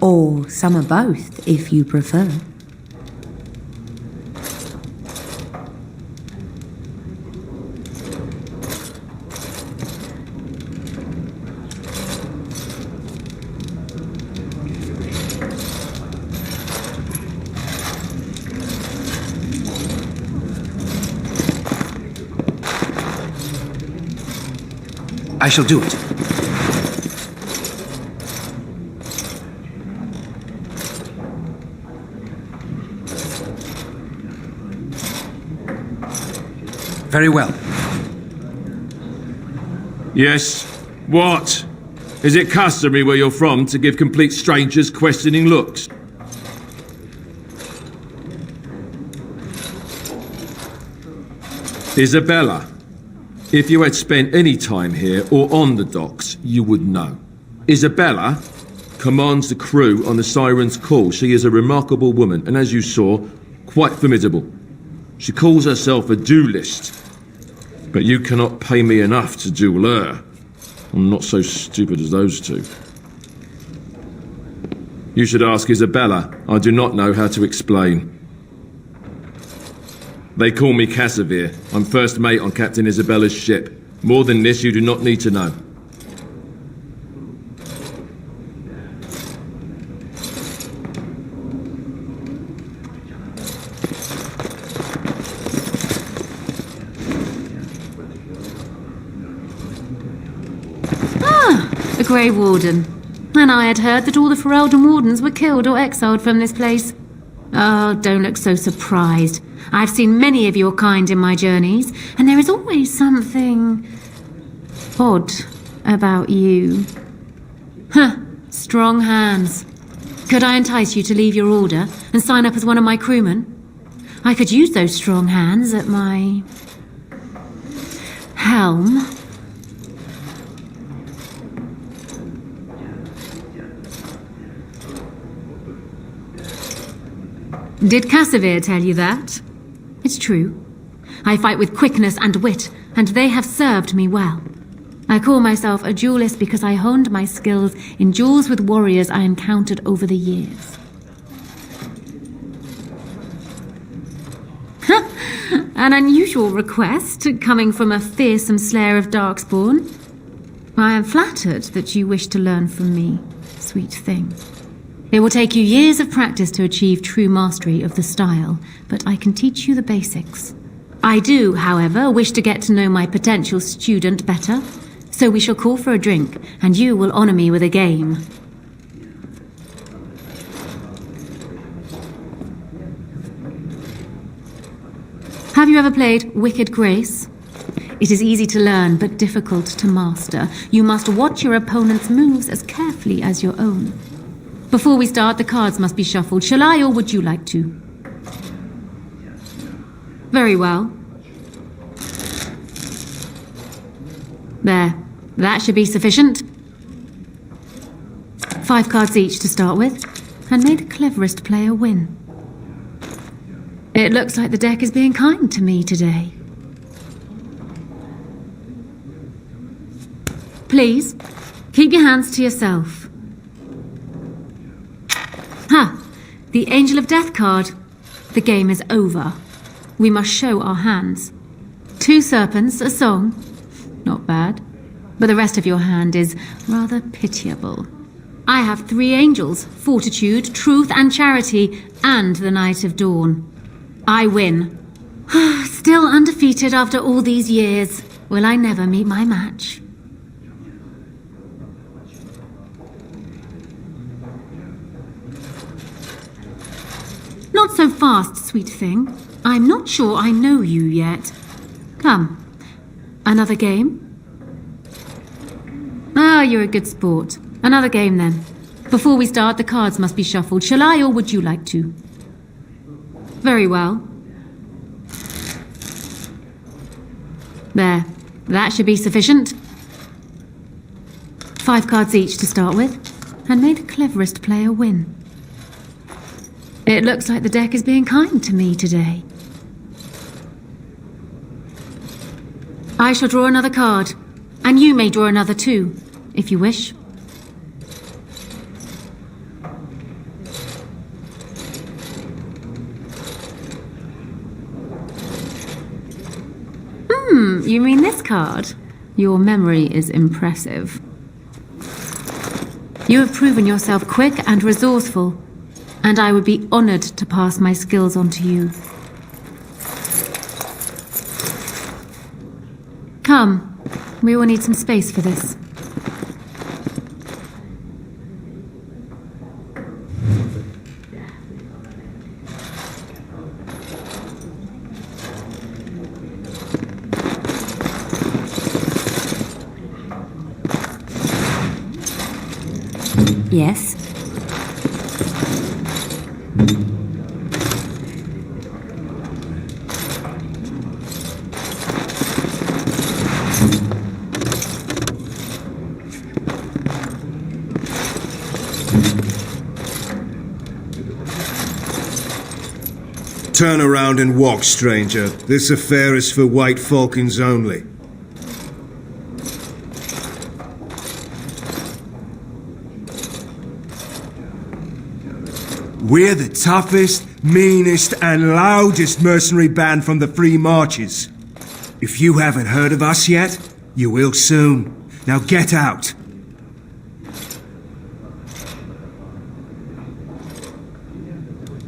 Or some of both, if you prefer. I shall do it. Very well. Yes. What? Is it customary where you're from to give complete strangers questioning looks? Isabella, if you had spent any time here or on the docks, you would know. Isabella commands the crew on the Siren's Call. She is a remarkable woman, and as you saw, quite formidable. She calls herself a duelist, but you cannot pay me enough to duel her. I'm not so stupid as those two. You should ask Isabella. I do not know how to explain. They call me Casimir. I'm first mate on Captain Isabella's ship. More than this, you do not need to know. The Grey Warden. And I had heard that all the Ferelden Wardens were killed or exiled from this place. Oh, don't look so surprised. I've seen many of your kind in my journeys, and there is always something odd about you. Huh, strong hands. Could I entice you to leave your order and sign up as one of my crewmen? I could use those strong hands at my helm. Did Casimir tell you that? It's true. I fight with quickness and wit, and they have served me well. I call myself a duelist because I honed my skills in duels with warriors I encountered over the years. An unusual request, coming from a fearsome slayer of Darkspawn. I am flattered that you wish to learn from me, sweet thing. It will take you years of practice to achieve true mastery of the style, but I can teach you the basics. I do, however, wish to get to know my potential student better, so we shall call for a drink, and you will honor me with a game. Have you ever played Wicked Grace? It is easy to learn, but difficult to master. You must watch your opponent's moves as carefully as your own. Before we start, the cards must be shuffled. Shall I, or would you like to? Very well. There. That should be sufficient. 5 cards each to start with, and may the cleverest player win. It looks like the deck is being kind to me today. Please, keep your hands to yourself. The Angel of Death card. The game is over. We must show our hands. 2 serpents, a song. Not bad. But the rest of your hand is rather pitiable. I have 3 angels, Fortitude, Truth and Charity, and the Night of Dawn. I win. Still undefeated after all these years. Will I never meet my match? Not so fast, sweet thing. I'm not sure I know you yet. Come. Another game? Ah, you're a good sport. Another game then. Before we start, the cards must be shuffled. Shall I, or would you like to? Very well. There. That should be sufficient. 5 cards each to start with, and may the cleverest player win. It looks like the deck is being kind to me today. I shall draw another card, and you may draw another too, if you wish. You mean this card? Your memory is impressive. You have proven yourself quick and resourceful, and I would be honored to pass my skills on to you. Come, we will need some space for this. Yes. Turn around and walk, stranger. This affair is for White Falcons only. We're the toughest, meanest, and loudest mercenary band from the Free Marches. If you haven't heard of us yet, you will soon. Now get out.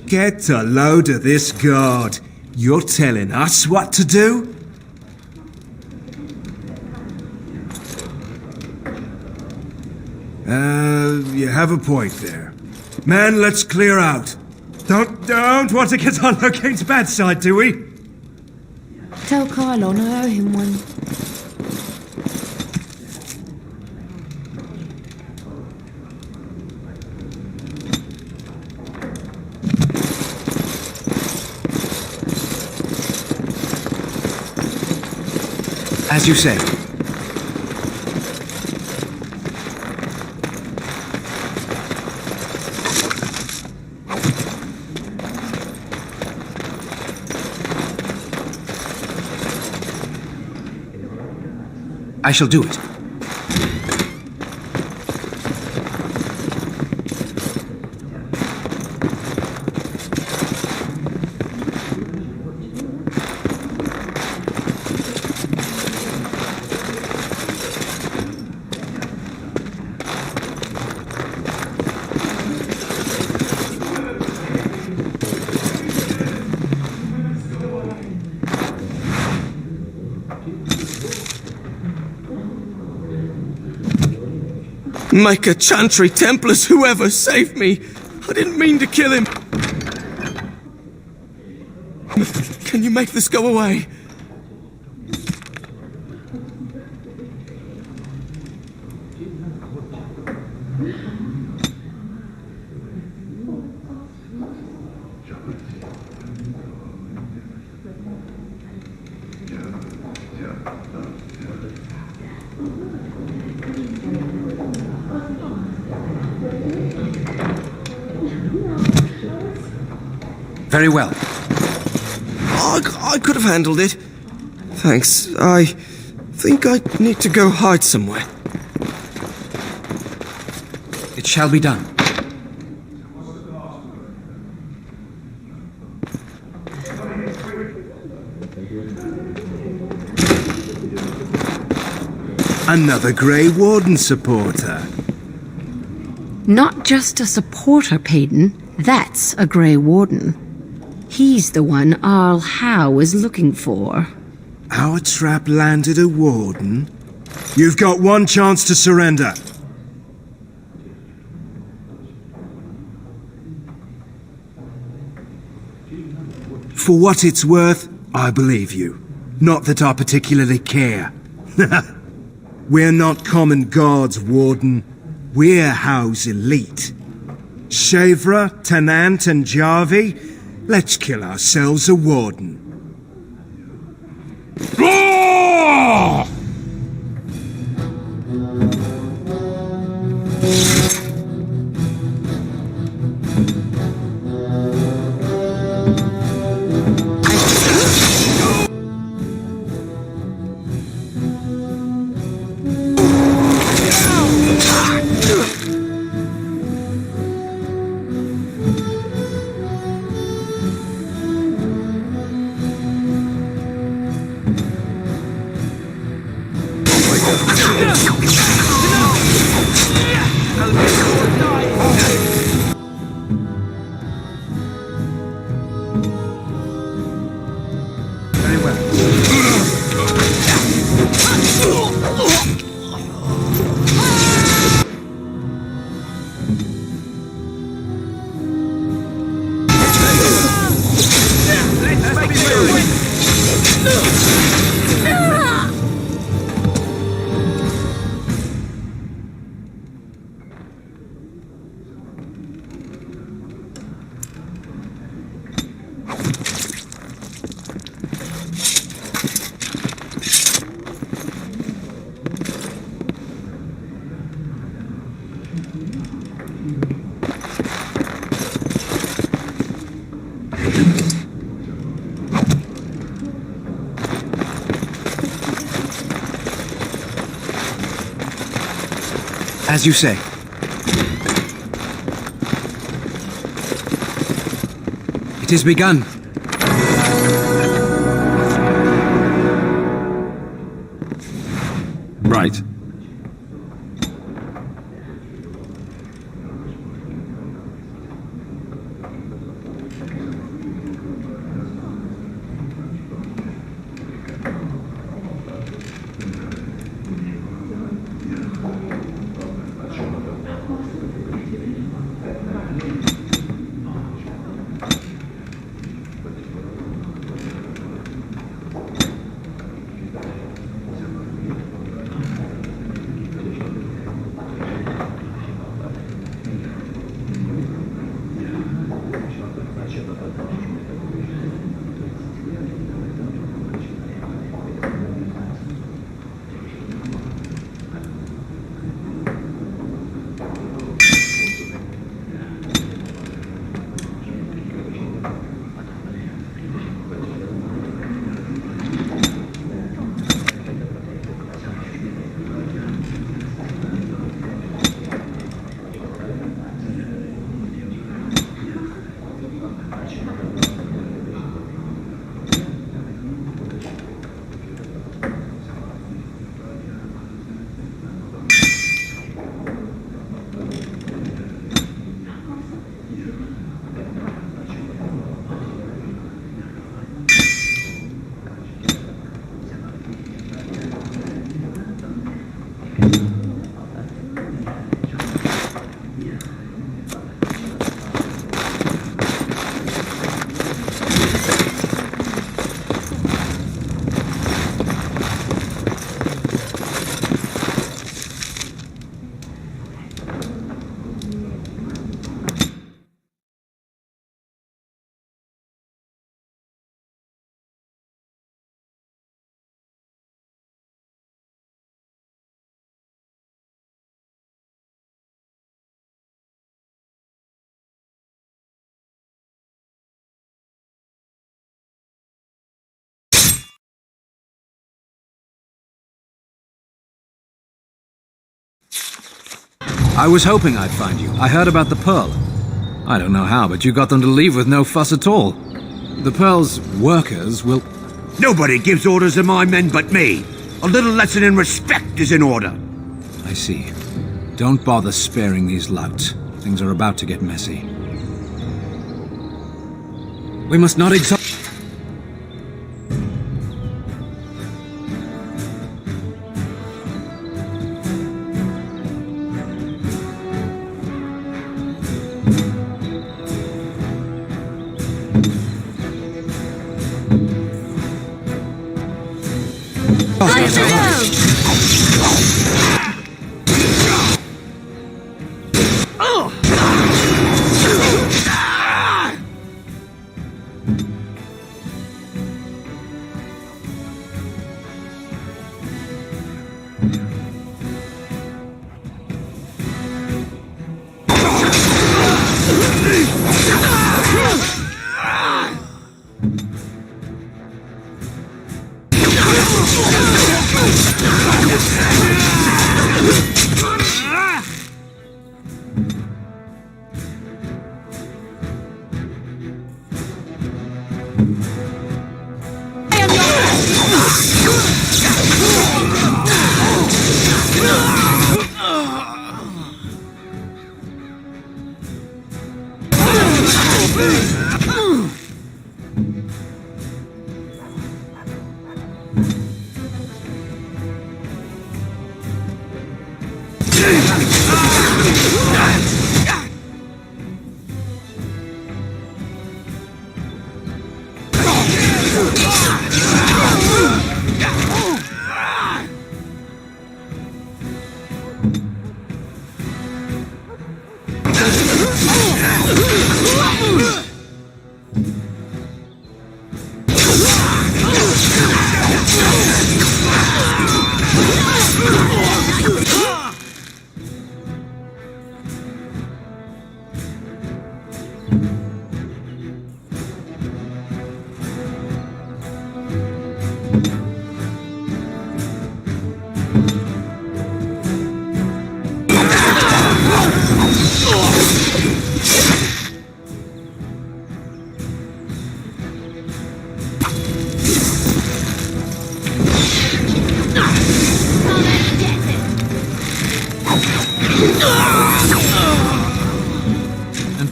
Get a load of this guard. You're telling us what to do? You have a point there. Man, let's clear out. Don't want to get on Locane's bad side, do we? Tell Kylon I owe him one. As you say. I shall do it. Micah, Chantry, Templars, whoever, save me! I didn't mean to kill him! Can you make this go away? Very well. I could have handled it. Thanks. I think I need to go hide somewhere. It shall be done. Another Grey Warden supporter. Not just a supporter, Payton. That's a Grey Warden. He's the one Arl Howe was looking for. Our trap landed a warden? You've got one chance to surrender. For what it's worth, I believe you. Not that I particularly care. We're not common guards, Warden. We're Howe's elite. Shavra, Tennant, and Jarvie, Let's kill ourselves a warden. As you say. It is begun. Right. I was hoping I'd find you. I heard about the Pearl. I don't know how, but you got them to leave with no fuss at all. The Pearl's workers will... Nobody gives orders to my men but me. A little lesson in respect is in order. I see. Don't bother sparing these louts. Things are about to get messy. We must not exalt...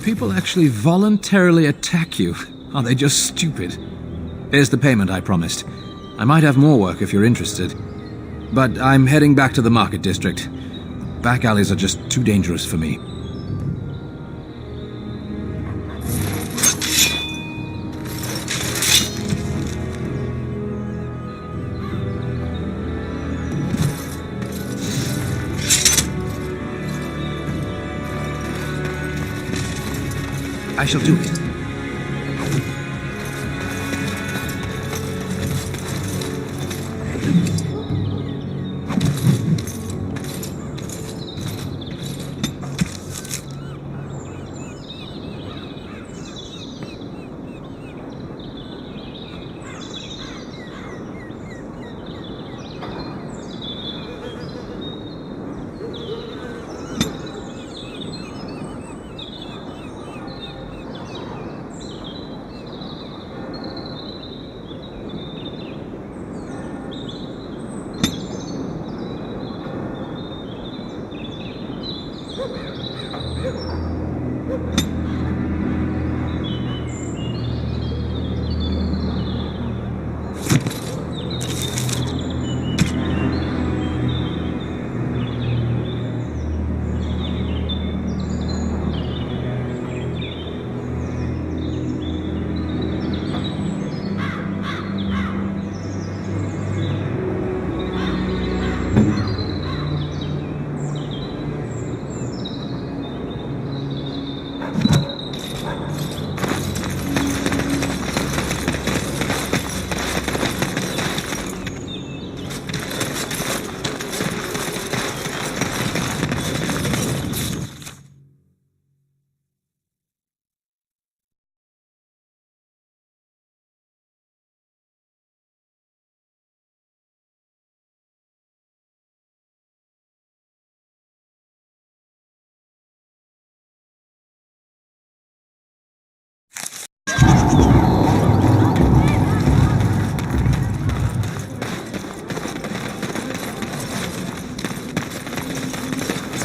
People actually voluntarily attack you. Are they just stupid? Here's the payment I promised. I might have more work if you're interested. But I'm heading back to the market district. Back alleys are just too dangerous for me. I shall do it.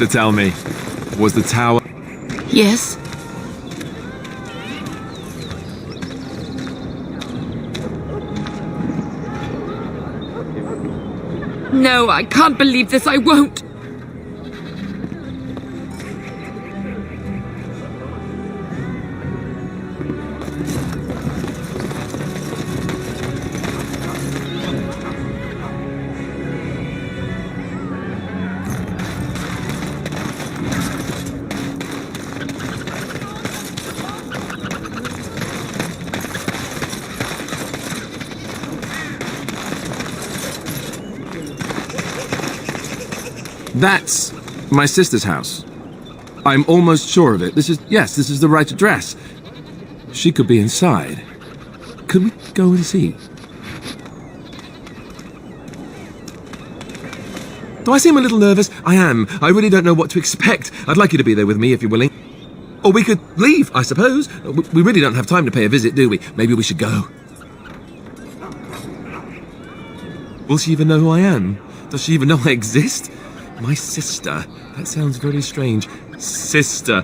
So tell me, was the tower... Yes? No, I can't believe this. I won't. That's my sister's house. I'm almost sure of it. This is the right address. She could be inside. Could we go and see? Do I seem a little nervous? I am. I really don't know what to expect. I'd like you to be there with me if you're willing. Or we could leave, I suppose. We really don't have time to pay a visit, do we? Maybe we should go. Will she even know who I am? Does she even know I exist? My sister. That sounds very strange. Sister.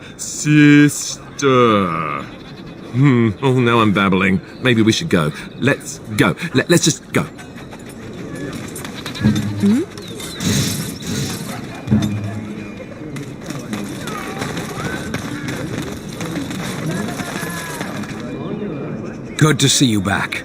Oh, now I'm babbling. Maybe we should go. Let's go. Let's just go. Good to see you back.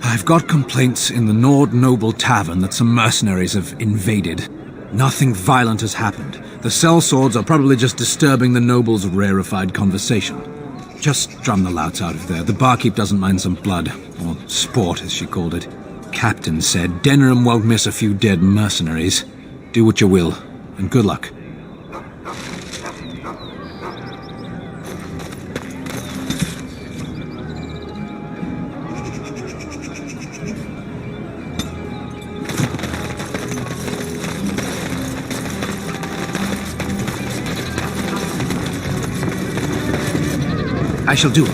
I've got complaints in the Nord Noble Tavern that some mercenaries have invaded. Nothing violent has happened. The sellswords are probably just disturbing the noble's rarefied conversation. Just drum the louts out of there. The barkeep doesn't mind some blood, or sport as she called it. Captain said Denerim won't miss a few dead mercenaries. Do what you will, and good luck. I shall do it.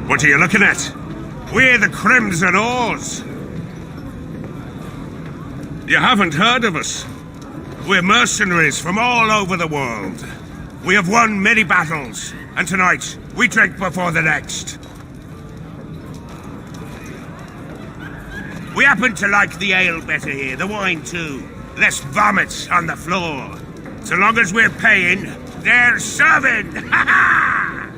What are you looking at? We're the Crimson Oars. You haven't heard of us. We're mercenaries from all over the world. We have won many battles, and tonight, we drink before the next. We happen to like the ale better here, the wine too. Less vomit on the floor. So long as we're paying, they're serving! Ha ha!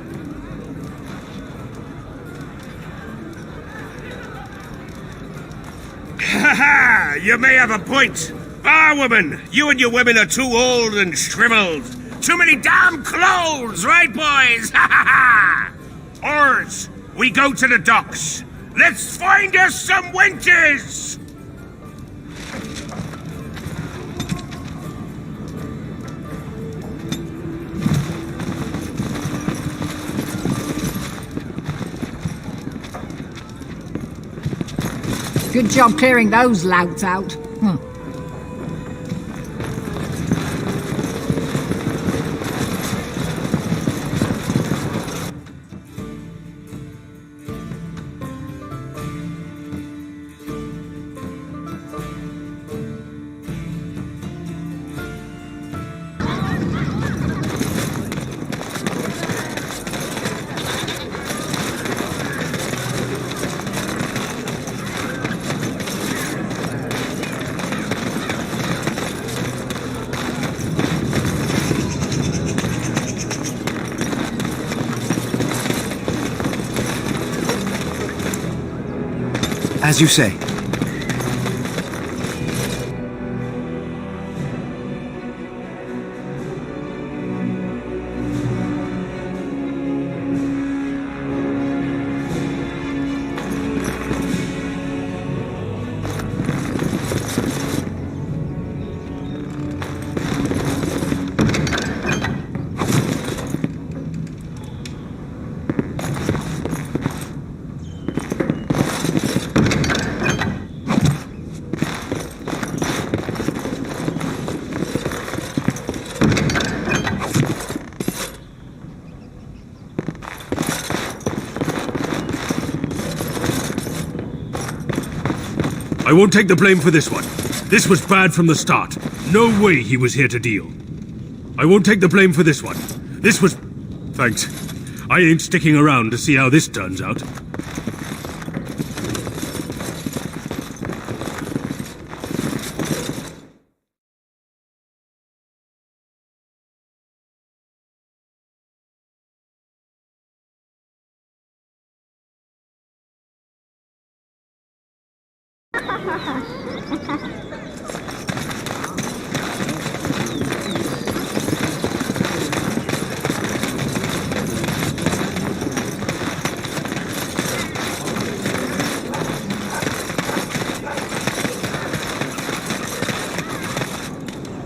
Ha ha! You may have a point. Woman, you and your women are too old and shriveled. Too many damn clothes, right, boys? Ha ha ha! Oars, we go to the docks. Let's find us some wenches! Good job clearing those louts out. As you say. I won't take the blame for this one. This was bad from the start. No way he was here to deal. I won't take the blame for this one. This was... Thanks. I ain't sticking around to see how this turns out.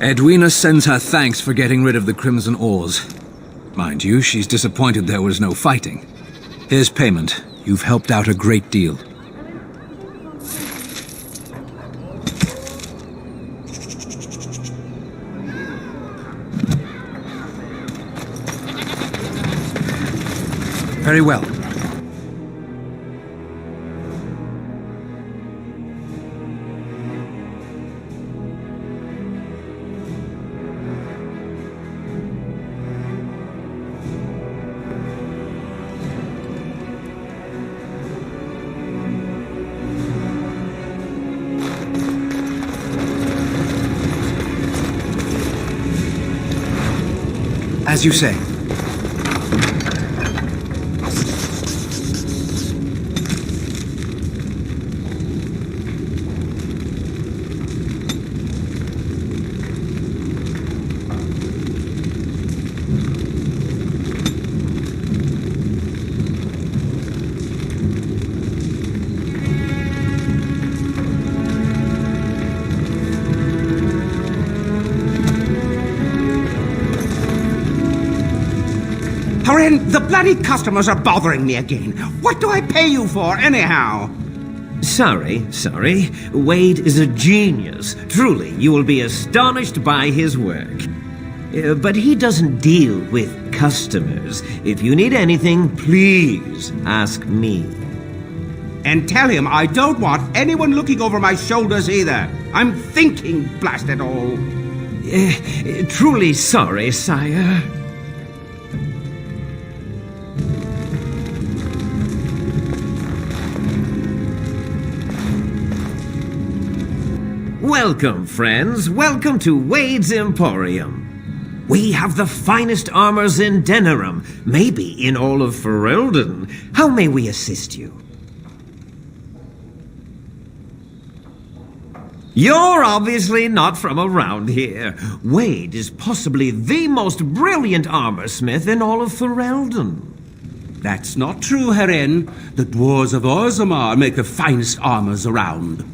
Edwina sends her thanks for getting rid of the Crimson Oars. Mind you, she's disappointed there was no fighting. Here's payment. You've helped out a great deal. Very well. As you say. The bloody customers are bothering me again. What do I pay you for, anyhow? Sorry. Wade is a genius. Truly, you will be astonished by his work. But he doesn't deal with customers. If you need anything, please ask me. And tell him I don't want anyone looking over my shoulders either. I'm thinking, blast it all. Truly sorry, sire. Welcome, friends. Welcome to Wade's Emporium. We have the finest armors in Denerim, maybe in all of Ferelden. How may we assist you? You're obviously not from around here. Wade is possibly the most brilliant armorsmith in all of Ferelden. That's not true, Herin. The dwarves of Orzammar make the finest armors around.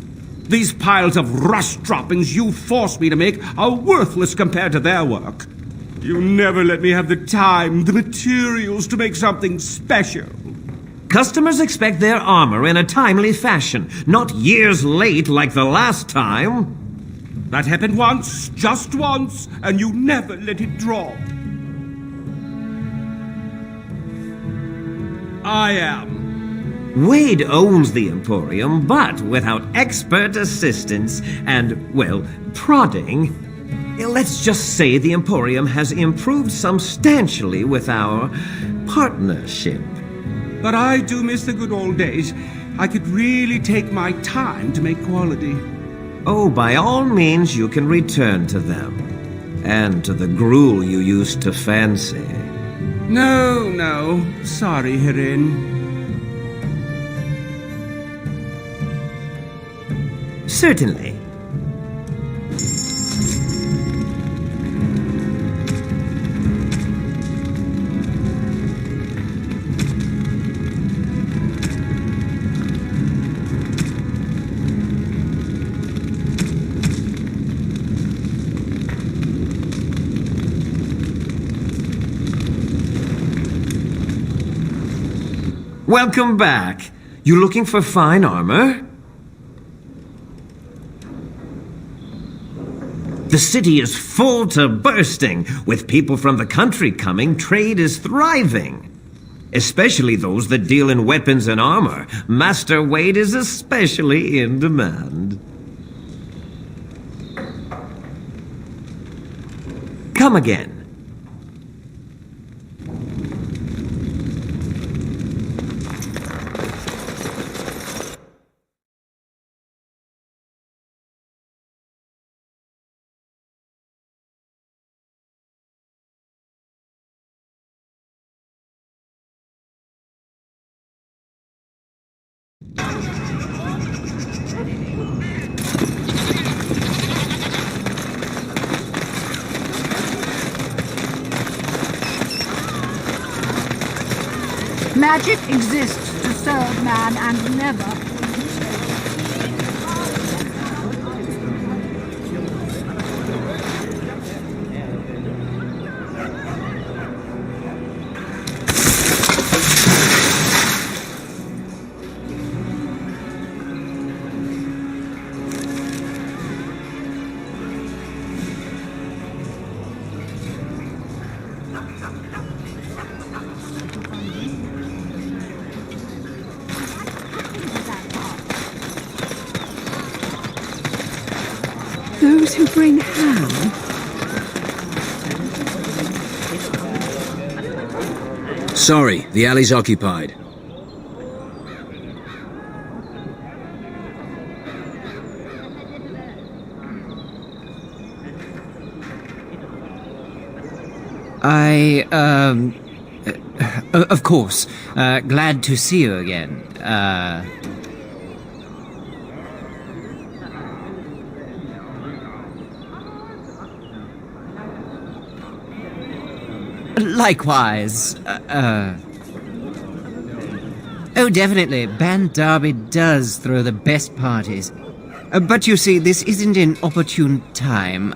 These piles of rust droppings you force me to make are worthless compared to their work. You never let me have the time, the materials to make something special. Customers expect their armor in a timely fashion, not years late like the last time. That happened once, just once, and you never let it drop. I am. Wade owns the Emporium, but without expert assistance and, well, prodding, let's just say the Emporium has improved substantially with our partnership. But I do miss the good old days. I could really take my time to make quality. Oh, by all means, you can return to them. And to the gruel you used to fancy. No. Sorry, Herin. Certainly. Welcome back. You looking for fine armor? The city is full to bursting. With people from the country coming, trade is thriving. Especially those that deal in weapons and armor. Master Wade is especially in demand. Come again. Magic exists to serve man and never. Those who bring ham? Sorry, the alley's occupied. Of course. Glad to see you again. Likewise. Oh, definitely. Band Derby does throw the best parties. But you see, this isn't an opportune time.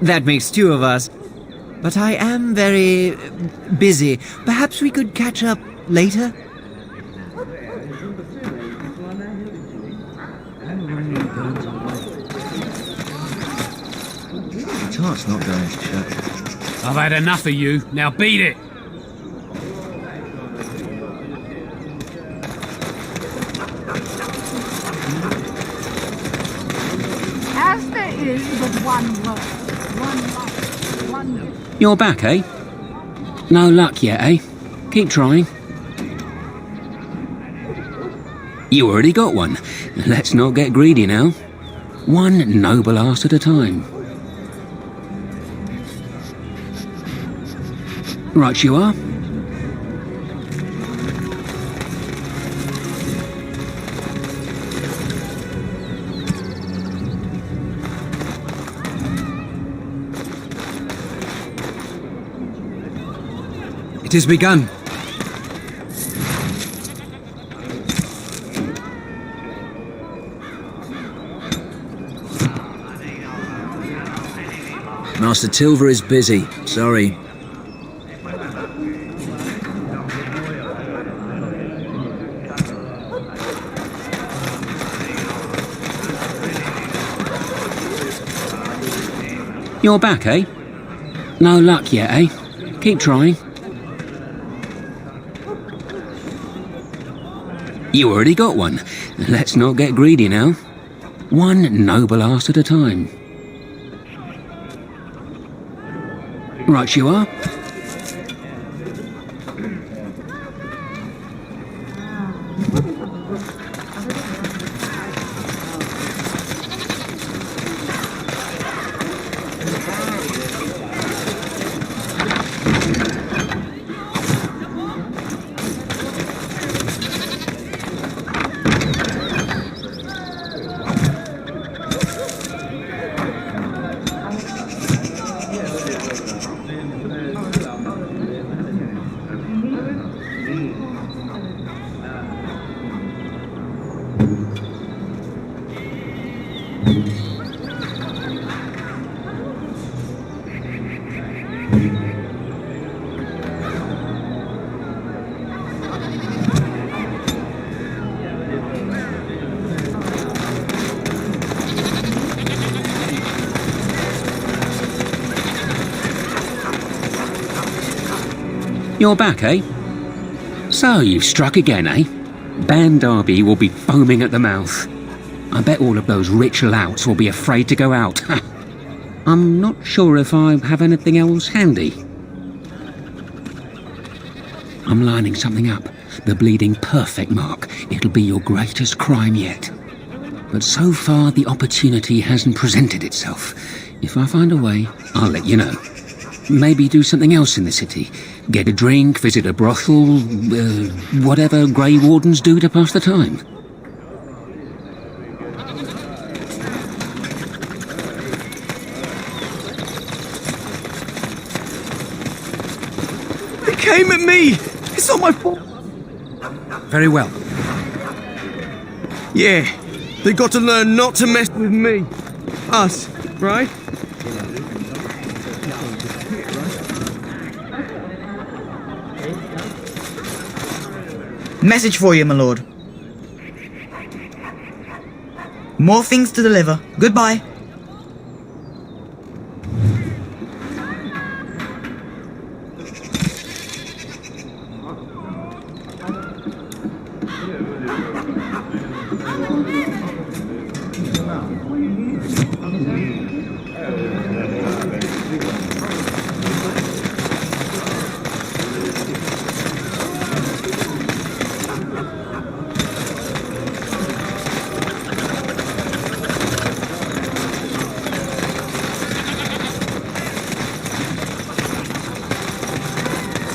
That makes two of us. But I am very busy. Perhaps we could catch up later? The tart's not going to shut. I've had enough of you. Now beat it. As there is but one world, one life, one... You're back, eh? No luck yet, eh? Keep trying. You already got one. Let's not get greedy now. One noble ass at a time. Right you are. It is begun. Master Tilver is busy. Sorry. You're back, eh? No luck yet, eh? Keep trying. You already got one. Let's not get greedy now. One noble ass at a time. Right you are. You're back, eh? So you've struck again, eh? Band Derby will be foaming at the mouth. I bet all of those rich louts will be afraid to go out. I'm not sure if I have anything else handy. I'm lining something up. The bleeding perfect mark. It'll be your greatest crime yet. But so far the opportunity hasn't presented itself. If I find a way, I'll let you know. Maybe do something else in the city. Get a drink, visit a brothel, whatever Grey Wardens do to pass the time. They came at me! It's not my fault! Very well. Yeah, they got to learn not to mess with me. Us, right? Message for you, my lord. More things to deliver. Goodbye.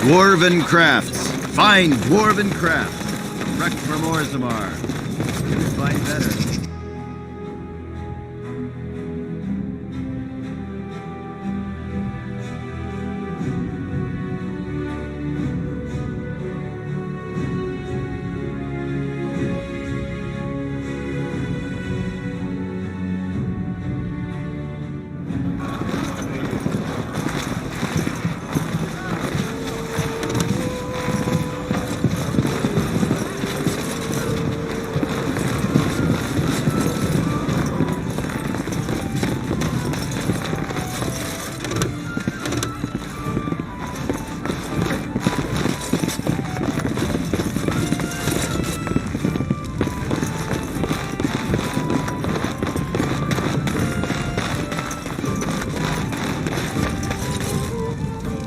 Dwarven crafts. Fine dwarven crafts. Wrecked from Orzammar. Couldn't find better.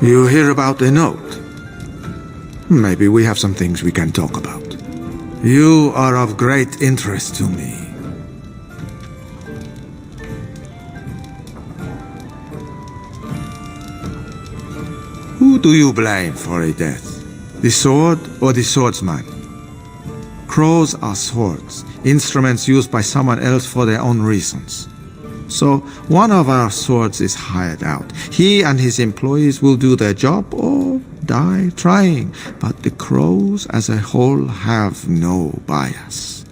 You hear about the note? Maybe we have some things we can talk about. You are of great interest to me. Who do you blame for a death? The sword or the swordsman? Crows are swords, instruments used by someone else for their own reasons. So, one of our swords is hired out. He and his employees will do their job or die trying, but the crows as a whole have no bias.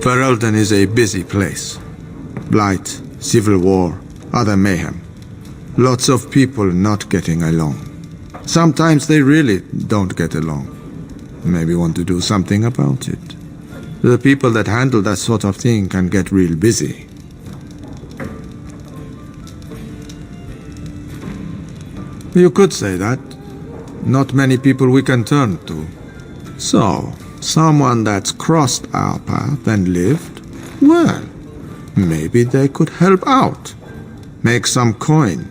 Ferelden is a busy place. Blight, civil war, other mayhem. Lots of people not getting along. Sometimes they really don't get along. Maybe want to do something about it. The people that handle that sort of thing can get real busy. You could say that. Not many people we can turn to. So, someone that's crossed our path and lived, well, maybe they could help out. Make some coin.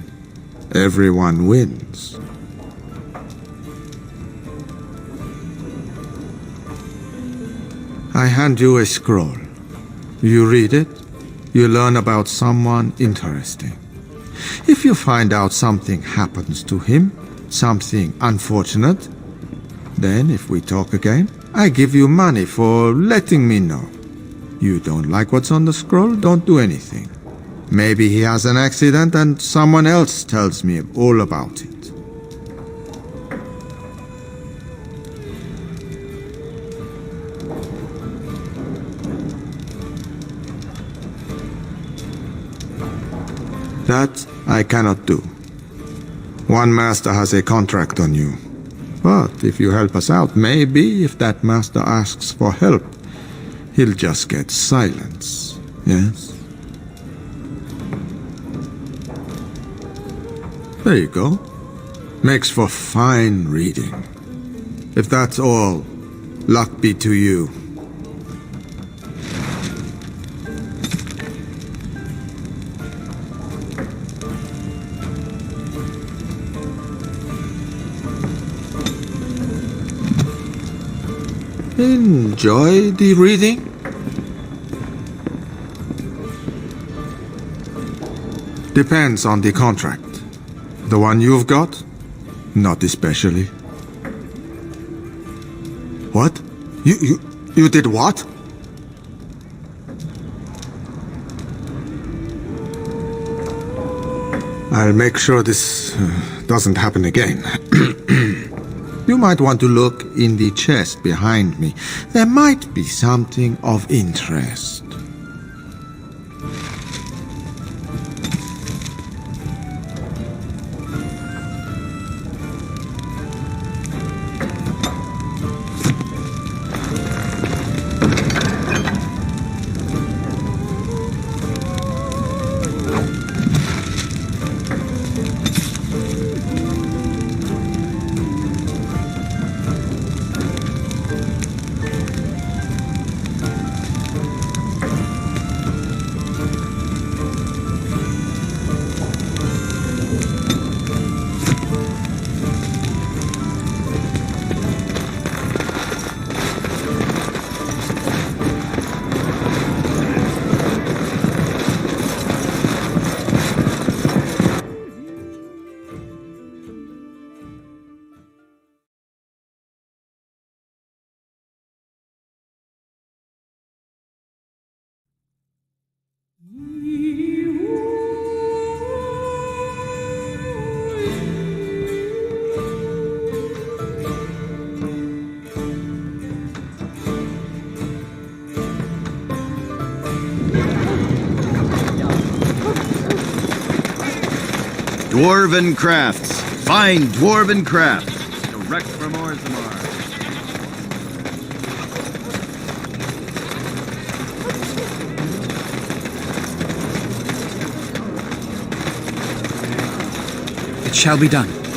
Everyone wins. I hand you a scroll. You read it, you learn about someone interesting. If you find out something happens to him, something unfortunate, then if we talk again, I give you money for letting me know. You don't like what's on the scroll, don't do anything. Maybe he has an accident and someone else tells me all about it. That I cannot do. One master has a contract on you. But if you help us out, maybe if that master asks for help, he'll just get silence. Yes? There you go. Makes for fine reading. If that's all, luck be to you. Enjoy the reading? Depends on the contract. The one you've got? Not especially. What? You did what? I'll make sure this doesn't happen again. You might want to look in the chest behind me. There might be something of interest. Dwarven crafts. Find dwarven crafts. Direct from Orzammar. It shall be done.